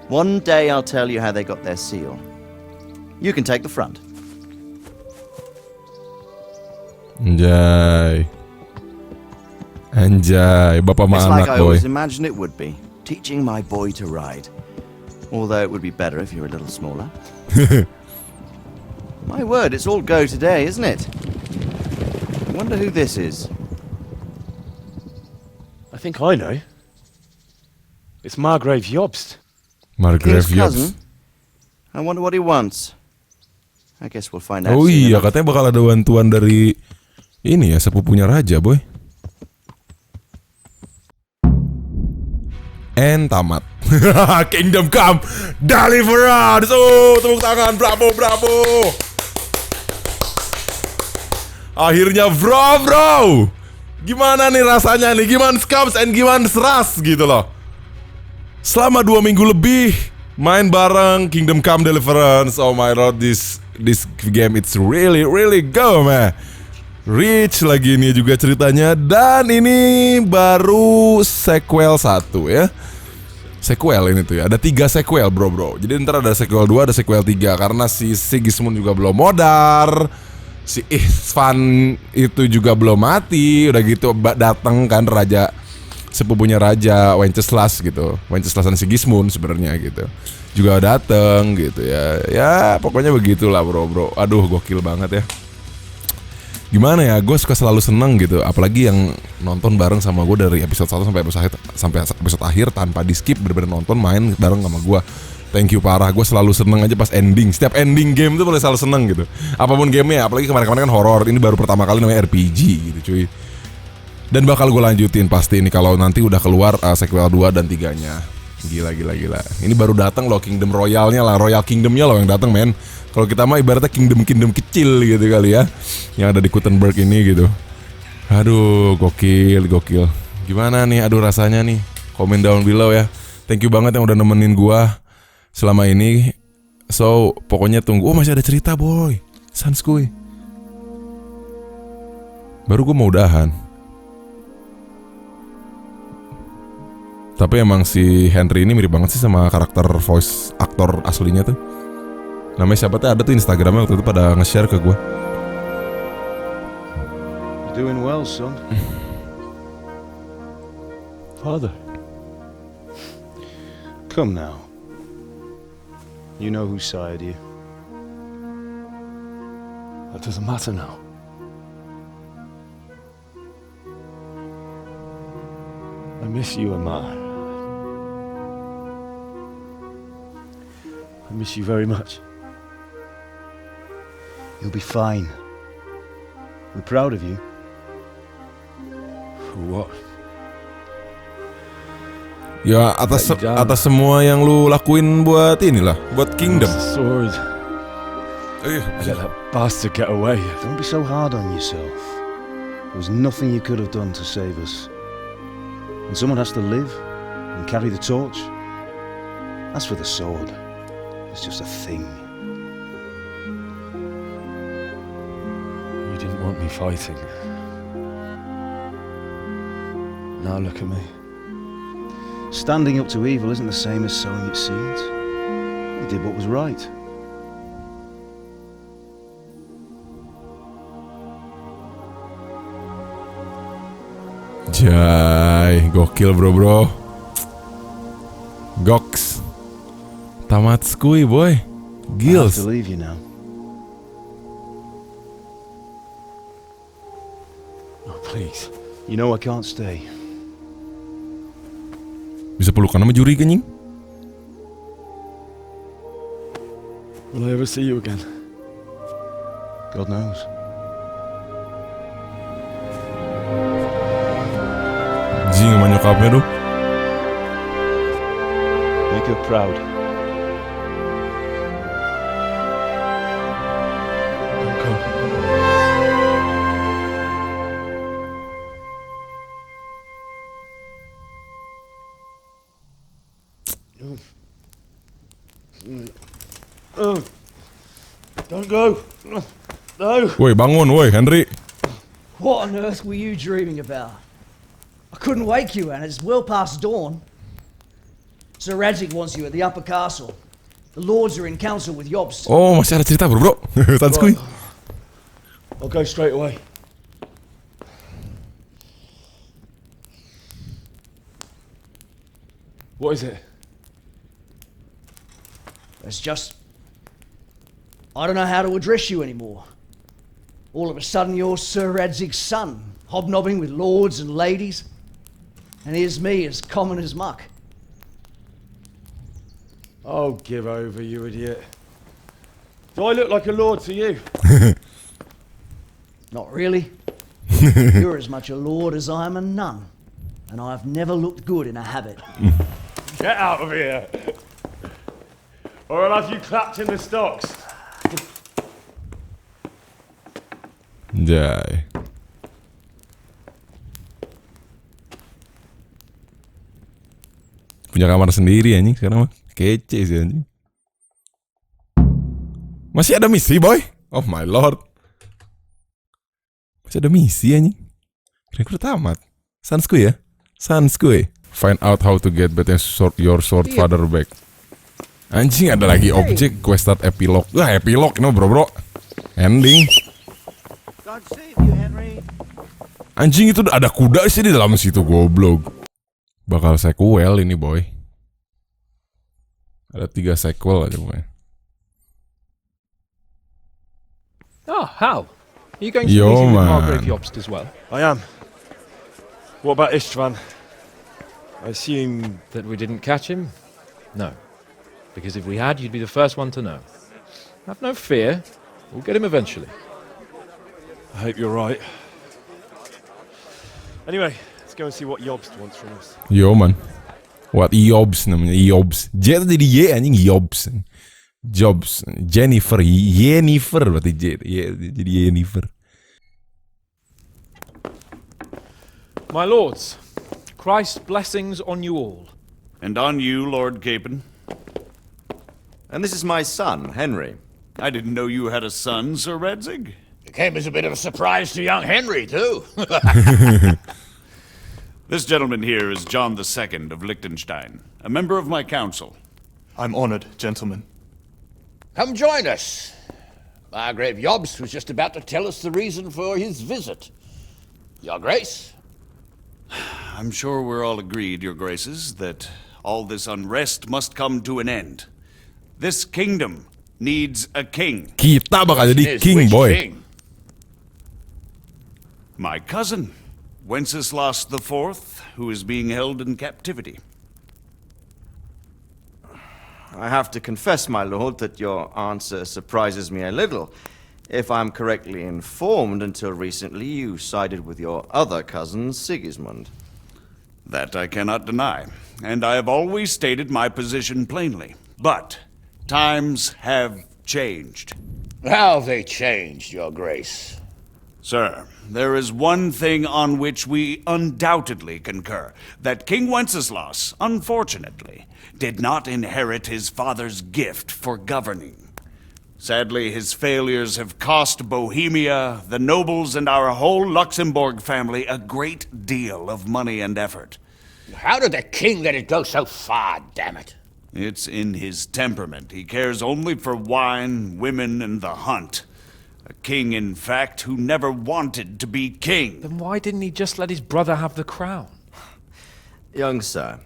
Speaker 18: One day I'll tell you how they got their seal. You can take the front.
Speaker 1: Anjay. Anjay, bapak sama
Speaker 18: It's
Speaker 1: anak
Speaker 18: like I
Speaker 1: boy.
Speaker 18: always imagined it would be, teaching my boy to ride. Although it would be better if you were a little smaller. My word, it's all go today, isn't it? I wonder who this is.
Speaker 15: I think I know. It's Margrave Jobst.
Speaker 1: Margrave
Speaker 18: King's cousin?
Speaker 1: Jobst.
Speaker 18: I wonder what he wants. I guess we'll find out
Speaker 1: Oh
Speaker 18: soon
Speaker 1: iya,
Speaker 18: enough.
Speaker 1: katanya bakal ada bantuan dari ini ya, sepupunya raja, boy. And tamat. Kingdom Come Deliverance. Oh, tepuk tangan, bravo, bravo. Akhirnya bro. Gimana nih rasanya nih? Gimana Scums and gimana Seras gitu loh. Selama 2 minggu lebih main bareng Kingdom Come Deliverance. Oh my god, this game it's really go man. Rich lagi ini juga ceritanya. Dan ini baru sequel 1 ya. Sequel ini tuh ya. Ada 3 sequel bro. Jadi ntar ada sequel 2, ada sequel 3. Karena si Sigismund juga belum modar. Si Istvan itu juga belum mati. Udah gitu dateng kan raja, sepupunya raja Wenceslas gitu. Wenceslas dan Sigismund sebenarnya gitu. Juga dateng gitu ya. Ya pokoknya begitulah bro. Aduh gokil banget ya. Gimana ya, gue suka selalu seneng gitu. Apalagi yang nonton bareng sama gue dari episode 1 sampai episode akhir tanpa di skip, bener-bener nonton main bareng sama gue. Thank you parah, gue selalu seneng aja pas ending. Setiap ending game tuh boleh selalu seneng gitu. Apapun gamenya, apalagi kemarin-kemarin kan horror. Ini baru pertama kali namanya RPG gitu cuy. Dan bakal gue lanjutin pasti ini kalau nanti udah keluar sequel 2 dan 3-nya. Gila. Ini baru datang loh Kingdom Royal-nya lah, Royal Kingdom-nya loh yang datang men. Kalau kita mah ibaratnya kingdom kecil gitu kali ya, yang ada di Kuttenberg ini gitu. Aduh, gokil. Gimana nih? Aduh rasanya nih. Komen down below ya. Thank you banget yang udah nemenin gua selama ini. So, pokoknya tunggu. Oh, masih ada cerita, boy. Sanskuy. Baru gua mau udahan. Tapi emang si Henry ini mirip banget sih sama karakter voice aktor aslinya tuh. Namanya siapa tuh, ada tuh Instagramnya waktu itu pada nge-share ke gue.
Speaker 19: You're doing well, son. Father. Come now. You know who sired you.
Speaker 15: That doesn't matter now. I miss you, Amar. I miss you very much.
Speaker 19: You'll be fine. We're proud of you.
Speaker 15: For what?
Speaker 1: Ya atas semua yang lu lakuin buat inilah, buat Kingdom.
Speaker 15: Sword. Let that bastard get away.
Speaker 19: Don't be so hard on yourself. There was nothing you could have done to save us. And someone has to live and carry the torch. As for the sword, it's just a thing.
Speaker 15: You didn't want me fighting.
Speaker 19: Now look at me. Standing up to evil isn't the same as sowing its seeds. You did what was right.
Speaker 1: Jai, gokil bro. Goks. Tamat skui, boy. Gils.
Speaker 19: I have to leave you now.
Speaker 15: Oh, please.
Speaker 19: You know I can't stay.
Speaker 1: Bisa pelukan sama juri kenying?
Speaker 15: Will I ever see you again?
Speaker 19: God knows.
Speaker 1: Jing sama nyokapnya tuh.
Speaker 19: Make her proud.
Speaker 11: Don't go. No.
Speaker 1: Woi, bangun, woi, Henry.
Speaker 20: What on earth were you dreaming about? I couldn't wake you, and it's well past dawn. Sir Radzig wants you at the upper castle. The lords are in council with Jobst.
Speaker 1: Oh, masih ada cerita bro. Tanskui.
Speaker 15: I'll go straight away. What is it?
Speaker 20: It's just... I don't know how to address you anymore. All of a sudden you're Sir Radzig's son, hobnobbing with lords and ladies. And here's me, as common as muck.
Speaker 15: Oh, give over, you idiot. Do I look like a lord to you?
Speaker 20: Not really. You're as much a lord as I am a nun. And I've never looked good in a habit.
Speaker 15: Get out of here! Or I'll have you clapped in the stocks.
Speaker 1: Jai. Punya kamar sendiri anjing sekarang mah. Kece sih anjing. Masih ada misi, boy. Oh my lord. Masih ada misi anjing. Kira-kira tamat. Sanskui ya? Sanskui. Find out how to get back your sword father back. Anjing, ada lagi objek quest start epilogue. Wah, epilogue ini bro. Ending.
Speaker 2: God save you, Henry.
Speaker 1: Anjing, itu ada kuda sih di dalam situ, goblok. Bakal sequel ini, boy. Ada 3 sequel aja, boy.
Speaker 21: Oh, how? Are you going to
Speaker 1: Yo,
Speaker 21: meet with
Speaker 1: man.
Speaker 21: Margrave Jobst as well?
Speaker 15: I am. What about Istvan? I assume
Speaker 21: that we didn't catch him? No. Because if we had, you'd be the first one to know. Have no fear. We'll get him eventually.
Speaker 15: I hope you're right. Anyway, let's go and see what Jobst wants from us.
Speaker 1: Yo man. What Jobs namanya? Jobs. J itu jadi Y anjing, Jobs. Jobs. Jennifer. Jennifer berarti J. Jadi Jennifer.
Speaker 21: My lords, Christ's blessings on you all.
Speaker 8: And on you, Lord Kapaun.
Speaker 18: And this is my son, Henry.
Speaker 8: I didn't know you had a son, Sir Redzig.
Speaker 14: It came as a bit of a surprise to young Henry, too.
Speaker 8: This gentleman here is John II of Liechtenstein, a member of my council.
Speaker 22: I'm honored, gentlemen.
Speaker 14: Come join us. Margrave Jobst was just about to tell us the reason for his visit. Your Grace?
Speaker 8: I'm sure we're all agreed, Your Graces, that all this unrest must come to an end. This kingdom needs a king.
Speaker 1: Kita bakal jadi king, boy.
Speaker 14: King?
Speaker 8: My cousin, Wenceslas IV, who is being held in captivity.
Speaker 18: I have to confess, my lord, that your answer surprises me a little. If I'm correctly informed, until recently you sided with your other cousin, Sigismund.
Speaker 8: That I cannot deny, and I have always stated my position plainly. But times have changed.
Speaker 14: How have they changed, Your Grace?
Speaker 8: Sir, there is one thing on which we undoubtedly concur, that King Wenceslas, unfortunately, did not inherit his father's gift for governing. Sadly, his failures have cost Bohemia, the nobles, and our whole Luxembourg family a great deal of money and effort.
Speaker 14: How did the king let it go so far, damn it?
Speaker 8: It's in his temperament. He cares only for wine, women, and the hunt. A king, in fact, who never wanted to be king.
Speaker 21: Then why didn't he just let his brother have the crown?
Speaker 18: Young sir,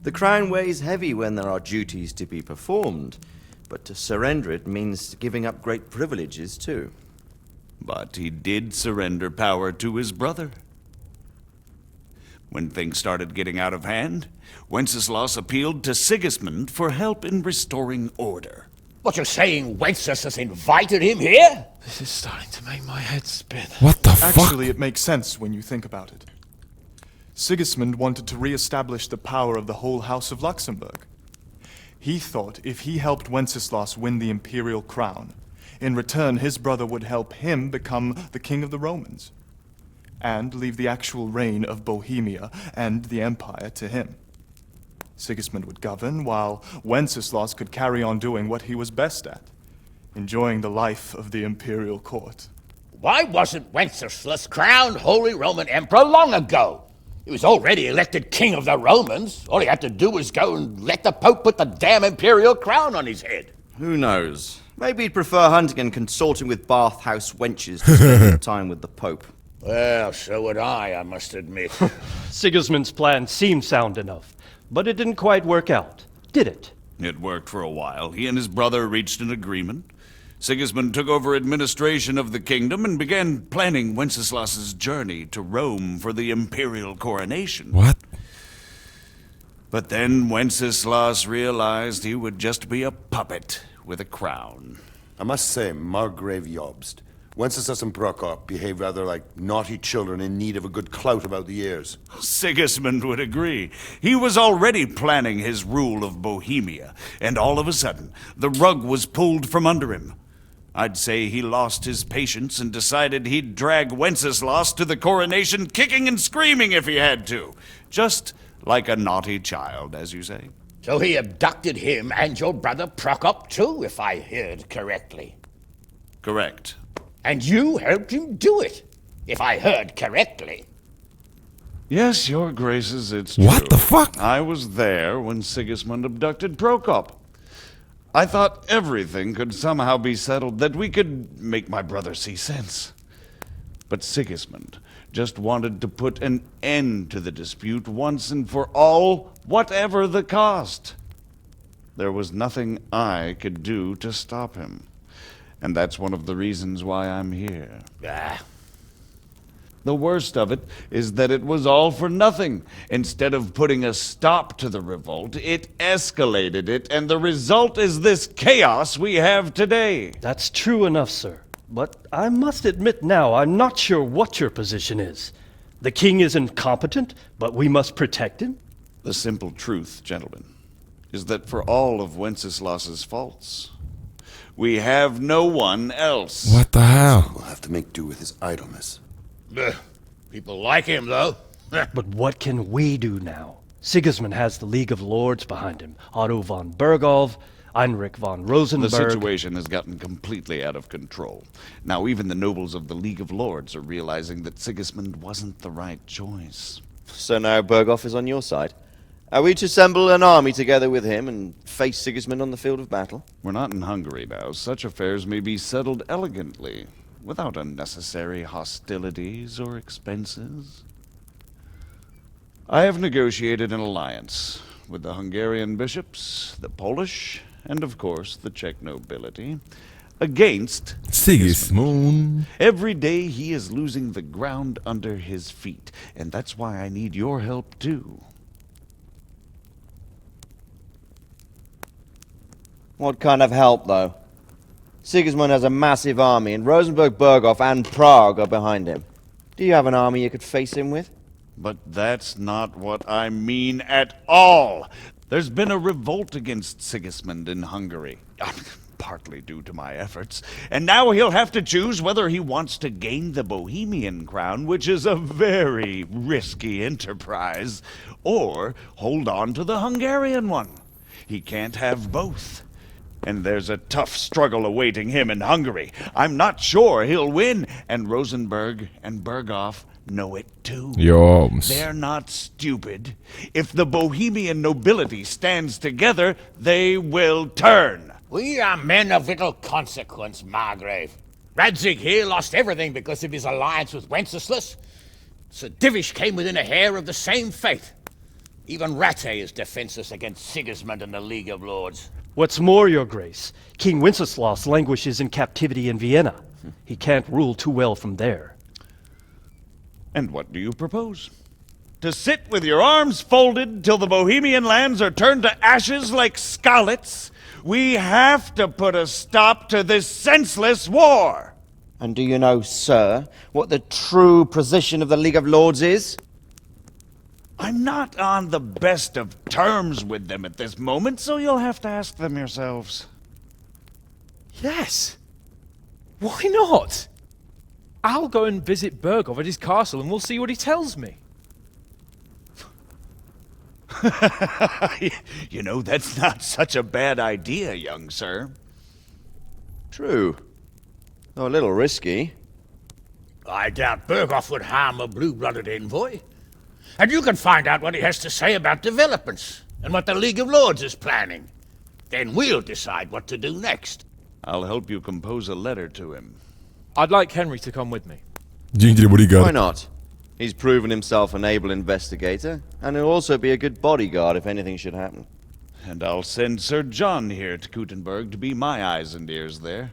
Speaker 18: the crown weighs heavy when there are duties to be performed, but to surrender it means giving up great privileges too.
Speaker 8: But he did surrender power to his brother. When things started getting out of hand, Wenceslas appealed to Sigismund for help in restoring order.
Speaker 14: What, you're saying Wenceslas has invited him here?
Speaker 21: This is starting to make my head spin.
Speaker 1: What the fuck?
Speaker 22: Actually, it makes sense when you think about it. Sigismund wanted to re-establish the power of the whole House of Luxembourg. He thought if he helped Wenceslas win the imperial crown, in return his brother would help him become the king of the Romans, and leave the actual reign of Bohemia and the empire to him. Sigismund would govern, while Wenceslas could carry on doing what he was best at, enjoying the life of the imperial court.
Speaker 14: Why wasn't Wenceslas crowned Holy Roman Emperor long ago? He was already elected king of the Romans. All he had to do was go and let the Pope put the damn imperial crown on his head.
Speaker 18: Who knows? Maybe he'd prefer hunting and consorting with bathhouse wenches to spend time with the Pope.
Speaker 14: Well, so would I must admit.
Speaker 7: Sigismund's plan seemed sound enough, but it didn't quite work out, did it?
Speaker 8: It worked for a while. He and his brother reached an agreement. Sigismund took over administration of the kingdom and began planning Wenceslas's journey to Rome for the imperial coronation.
Speaker 1: What?
Speaker 8: But then Wenceslas realized he would just be a puppet with a crown.
Speaker 3: I must say, Margrave Jobst, Wenceslas and Birkhoff behave rather like naughty children in need of a good clout about the ears.
Speaker 8: Sigismund would agree. He was already planning his rule of Bohemia, and all of a sudden, the rug was pulled from under him. I'd say he lost his patience and decided he'd drag Wenceslas to the coronation kicking and screaming if he had to. Just like a naughty child, as you say.
Speaker 14: So he abducted him and your brother Provoke too, if I heard correctly.
Speaker 8: Correct.
Speaker 14: And you helped him do it, if I heard correctly.
Speaker 8: Yes, Your Graces, it's true.
Speaker 1: What the fuck?
Speaker 8: I was there when Sigismund abducted Provoke. I thought everything could somehow be settled, that we could make my brother see sense. But Sigismund just wanted to put an end to the dispute once and for all, whatever the cost. There was nothing I could do to stop him. And that's one of the reasons why I'm here. The worst of it is that it was all for nothing. Instead of putting a stop to the revolt, it escalated it, and the result is this chaos we have today.
Speaker 7: That's true enough, sir. But I must admit now, I'm not sure what your position is. The king is incompetent, but we must protect him?
Speaker 8: The simple truth, gentlemen, is that for all of Wenceslas's faults, we have no one else.
Speaker 1: What the hell?
Speaker 3: We'll have to make do with his idleness.
Speaker 14: People like him, though.
Speaker 7: But what can we do now? Sigismund has the League of Lords behind him. Otto von Berghoff, Heinrich von Rosenberg.
Speaker 8: The situation has gotten completely out of control. Now even the nobles of the League of Lords are realizing that Sigismund wasn't the right choice.
Speaker 18: So now Birkhoff is on your side. Are we to assemble an army together with him and face Sigismund on the field of battle?
Speaker 8: We're not in Hungary now. Such affairs may be settled elegantly, without unnecessary hostilities or expenses. I have negotiated an alliance with the Hungarian bishops, the Polish, and of course the Czech nobility, against
Speaker 1: Sigismund.
Speaker 8: Every day he is losing the ground under his feet, and that's why I need your help too.
Speaker 18: What kind of help, though? Sigismund has a massive army, and Rosenberg, Birkhoff, and Prague are behind him. Do you have an army you could face him with?
Speaker 8: But that's not what I mean at all. There's been a revolt against Sigismund in Hungary, partly due to my efforts, and now he'll have to choose whether he wants to gain the Bohemian crown, which is a very risky enterprise, or hold on to the Hungarian one. He can't have both. And there's a tough struggle awaiting him in Hungary. I'm not sure he'll win, and Rosenberg and Birkhoff know it too.
Speaker 1: Yoms.
Speaker 8: They're not stupid. If the Bohemian nobility stands together, they will turn.
Speaker 14: We are men of little consequence, Margrave. Radzig here lost everything because of his alliance with Wenceslas. Sir Divish came within a hair of the same fate. Even Rattay is defenseless against Sigismund and the League of Lords.
Speaker 7: What's more, Your Grace, King Wenceslas languishes in captivity in Vienna. He can't rule too well from there.
Speaker 8: And what do you propose? To sit with your arms folded till the Bohemian lands are turned to ashes like scarlets? We have to put a stop to this senseless war!
Speaker 18: And do you know, sir, what the true position of the League of Lords is?
Speaker 8: I'm not on the best of terms with them at this moment, so you'll have to ask them yourselves.
Speaker 21: Yes. Why not? I'll go and visit Birkhoff at his castle and we'll see what he tells me.
Speaker 8: You know, that's not such a bad idea, young sir.
Speaker 18: True. Though a little risky.
Speaker 14: I doubt Birkhoff would harm a blue-blooded envoy. And you can find out what he has to say about developments and what the League of Lords is planning. Then we'll decide what to do next.
Speaker 8: I'll help you compose a letter to him.
Speaker 21: I'd like Henry to come with me.
Speaker 18: Why not? He's proven himself an able investigator, and he'll also be a good bodyguard if anything should happen.
Speaker 8: And I'll send Sir John here to Kuttenberg to be my eyes and ears there.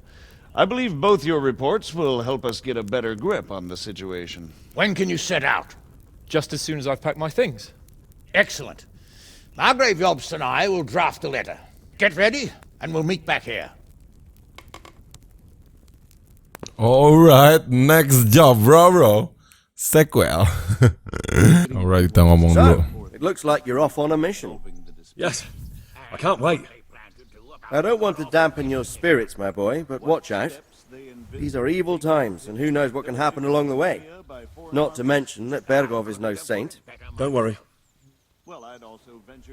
Speaker 8: I believe both your reports will help us get a better grip on the situation.
Speaker 14: When can you set out?
Speaker 21: Just as soon as I've packed my things.
Speaker 14: Excellent. Margrave Jobst and I will draft a letter. Get ready, and we'll meet back here.
Speaker 1: Alright, next job, bro. Sequel. Alright, kita ngomong dulu.
Speaker 10: It looks like you're off on a mission.
Speaker 12: Yes, I can't wait.
Speaker 10: I don't want to dampen your spirits, my boy, but watch out. These are evil times, and who knows what can happen along the way. Not to mention that Birkhoff is no saint.
Speaker 12: Don't worry.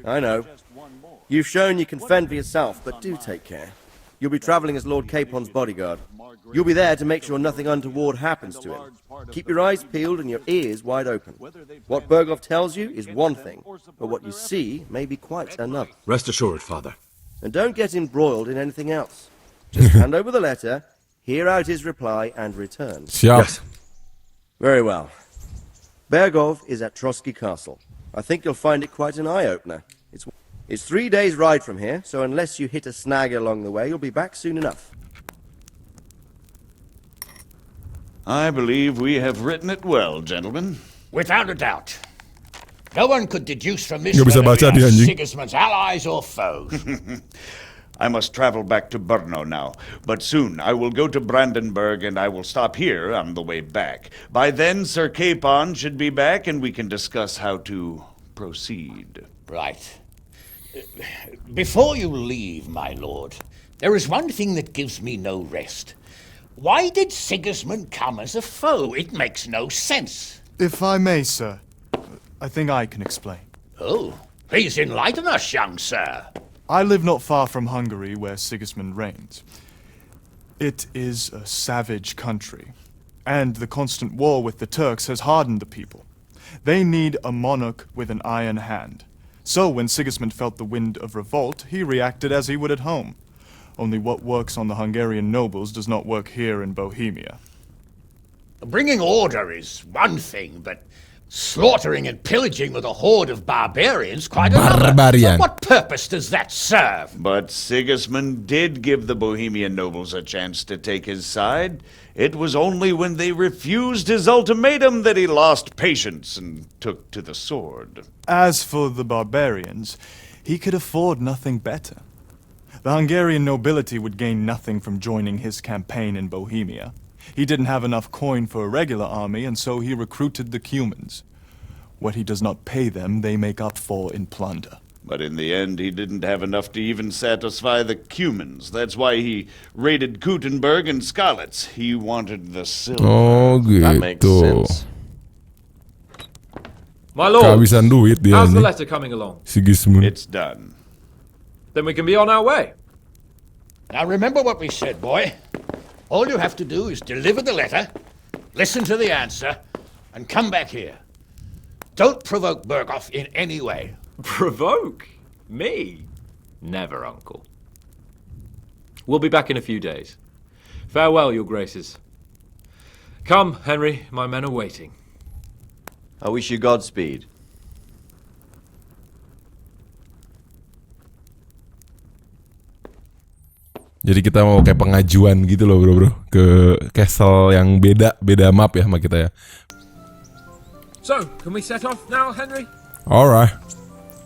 Speaker 10: I know. You've shown you can fend for yourself, but do take care. You'll be traveling as Lord Kapaun's bodyguard. You'll be there to make sure nothing untoward happens to him. Keep your eyes peeled and your ears wide open. What Birkhoff tells you is one thing, but what you see may be quite another.
Speaker 12: Rest assured, Father.
Speaker 10: And don't get embroiled in anything else. Just hand over the letter, hear out his reply, and return.
Speaker 1: Yes.
Speaker 10: Very well. Birkhoff is at Trotsky Castle. I think you'll find it quite an eye-opener. It's 3 days' ride from here, so unless you hit a snag along the way, you'll be back soon enough.
Speaker 8: I believe we have written it well, gentlemen.
Speaker 14: Without a doubt. No one could deduce from this
Speaker 1: Nggak bisa baca dia, anjing.
Speaker 14: Sigismund's allies or foes.
Speaker 8: I must travel back to Brno now, but soon I will go to Brandenburg and I will stop here on the way back. By then, Sir Kapaun should be back and we can discuss how to proceed.
Speaker 14: Right. Before you leave, my lord, there is one thing that gives me no rest. Why did Sigismund come as a foe? It makes no sense.
Speaker 22: If I may, sir. I think I can explain.
Speaker 9: Oh, please enlighten us, young sir.
Speaker 22: I live not far from Hungary, where Sigismund reigns. It is a savage country, and the constant war with the Turks has hardened the people. They need a monarch with an iron hand. So when Sigismund felt the wind of revolt, he reacted as he would at home. Only what works on the Hungarian nobles does not work here in Bohemia.
Speaker 9: Bringing order is one thing, but slaughtering and pillaging with a horde of barbarians quite another.
Speaker 1: Barbarian.
Speaker 9: For what purpose does that serve?
Speaker 8: But Sigismund did give the Bohemian nobles a chance to take his side. It was only when they refused his ultimatum that he lost patience and took to the sword.
Speaker 22: As for the barbarians, he could afford nothing better. The Hungarian nobility would gain nothing from joining his campaign in Bohemia. He didn't have enough coin for a regular army, and so he recruited the Cumans. What he does not pay them, they make up for in plunder.
Speaker 8: But in the end, he didn't have enough to even satisfy the Cumans. That's why he raided Kuttenberg and Skalitz. He wanted the silver.
Speaker 1: Oh, gitu.
Speaker 21: That makes sense. My lord,
Speaker 1: Kehabisan duit dia
Speaker 21: how's the
Speaker 1: nih.
Speaker 21: letter coming along?
Speaker 1: Sigismund.
Speaker 8: It's done.
Speaker 21: Then we can be on our way.
Speaker 9: Now remember what we said, boy. All you have to do is deliver the letter, listen to the answer, and come back here. Don't provoke Birkhoff in any way.
Speaker 21: Provoke? Me? Never, Uncle. We'll be back in a few days. Farewell, your graces. Come, Henry, my men are waiting.
Speaker 10: I wish you Godspeed.
Speaker 1: Jadi kita mau kayak pengajuan gitu loh bro ke castle yang beda map ya sama kita ya.
Speaker 6: So, can we set off now, Henry?
Speaker 1: Alright,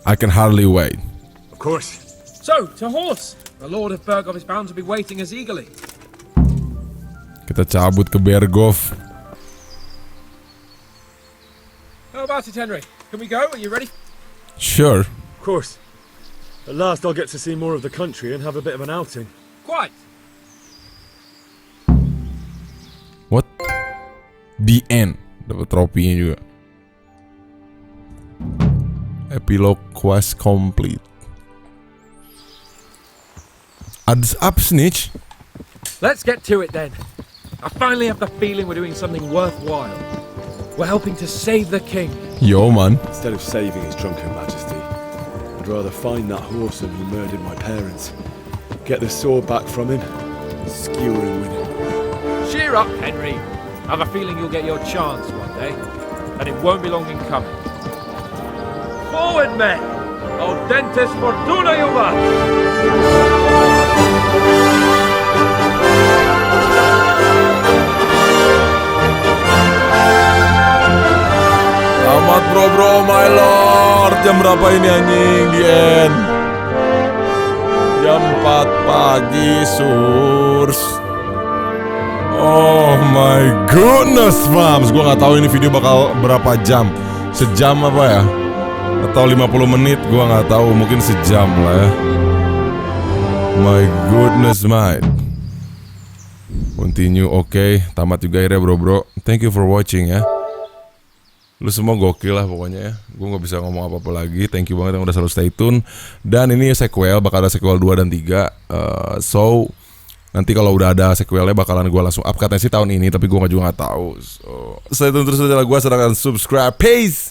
Speaker 1: I can hardly wait.
Speaker 6: Of course. So, to horse. The Lord of Birkhoff is bound to be waiting as eagerly.
Speaker 1: Kita cabut ke Birkhoff.
Speaker 6: How about it, Henry? Can we go? Are you ready?
Speaker 1: Sure.
Speaker 15: Of course. At last I'll get to see more of the country and have a bit of an outing.
Speaker 6: Quite.
Speaker 1: What? The end. Dapat tropinya juga. Epilogue quest complete. Adds up, Snitch.
Speaker 6: Let's get to it then. I finally have the feeling we're doing something worthwhile. We're helping to save the king.
Speaker 1: Yo, man.
Speaker 15: Instead of saving his drunken majesty, I'd rather find that whoreson who murdered my parents, get the sword back from him, and skewer him with it.
Speaker 6: Cheer up, Henry. I have a feeling you'll get your chance one day, and it won't be long in coming. Forward, men! Audentes fortuna juvat!
Speaker 1: Selamat bro, my lord. Jam berapa ini anjing? The end. Jam 4 pagi, Surs. Oh my goodness, mams. Gue gak tahu ini video bakal berapa jam. Sejam apa ya? Atau 50 menit, gue gak tahu. Mungkin sejam lah ya. My goodness, mate. Continue, oke. Tamat juga akhirnya bro. Thank you for watching ya. Lu semua gokil lah pokoknya ya. Gue gak bisa ngomong apa-apa lagi. Thank you banget yang udah selalu stay tune. Dan ini sequel, bakal ada sequel 2 dan 3. So nanti kalau udah ada sequelnya bakalan gue langsung up. Katanya sih tahun ini, tapi gue juga gak tahu. So stay tune terus aja lah gue. Silahkan subscribe. Peace.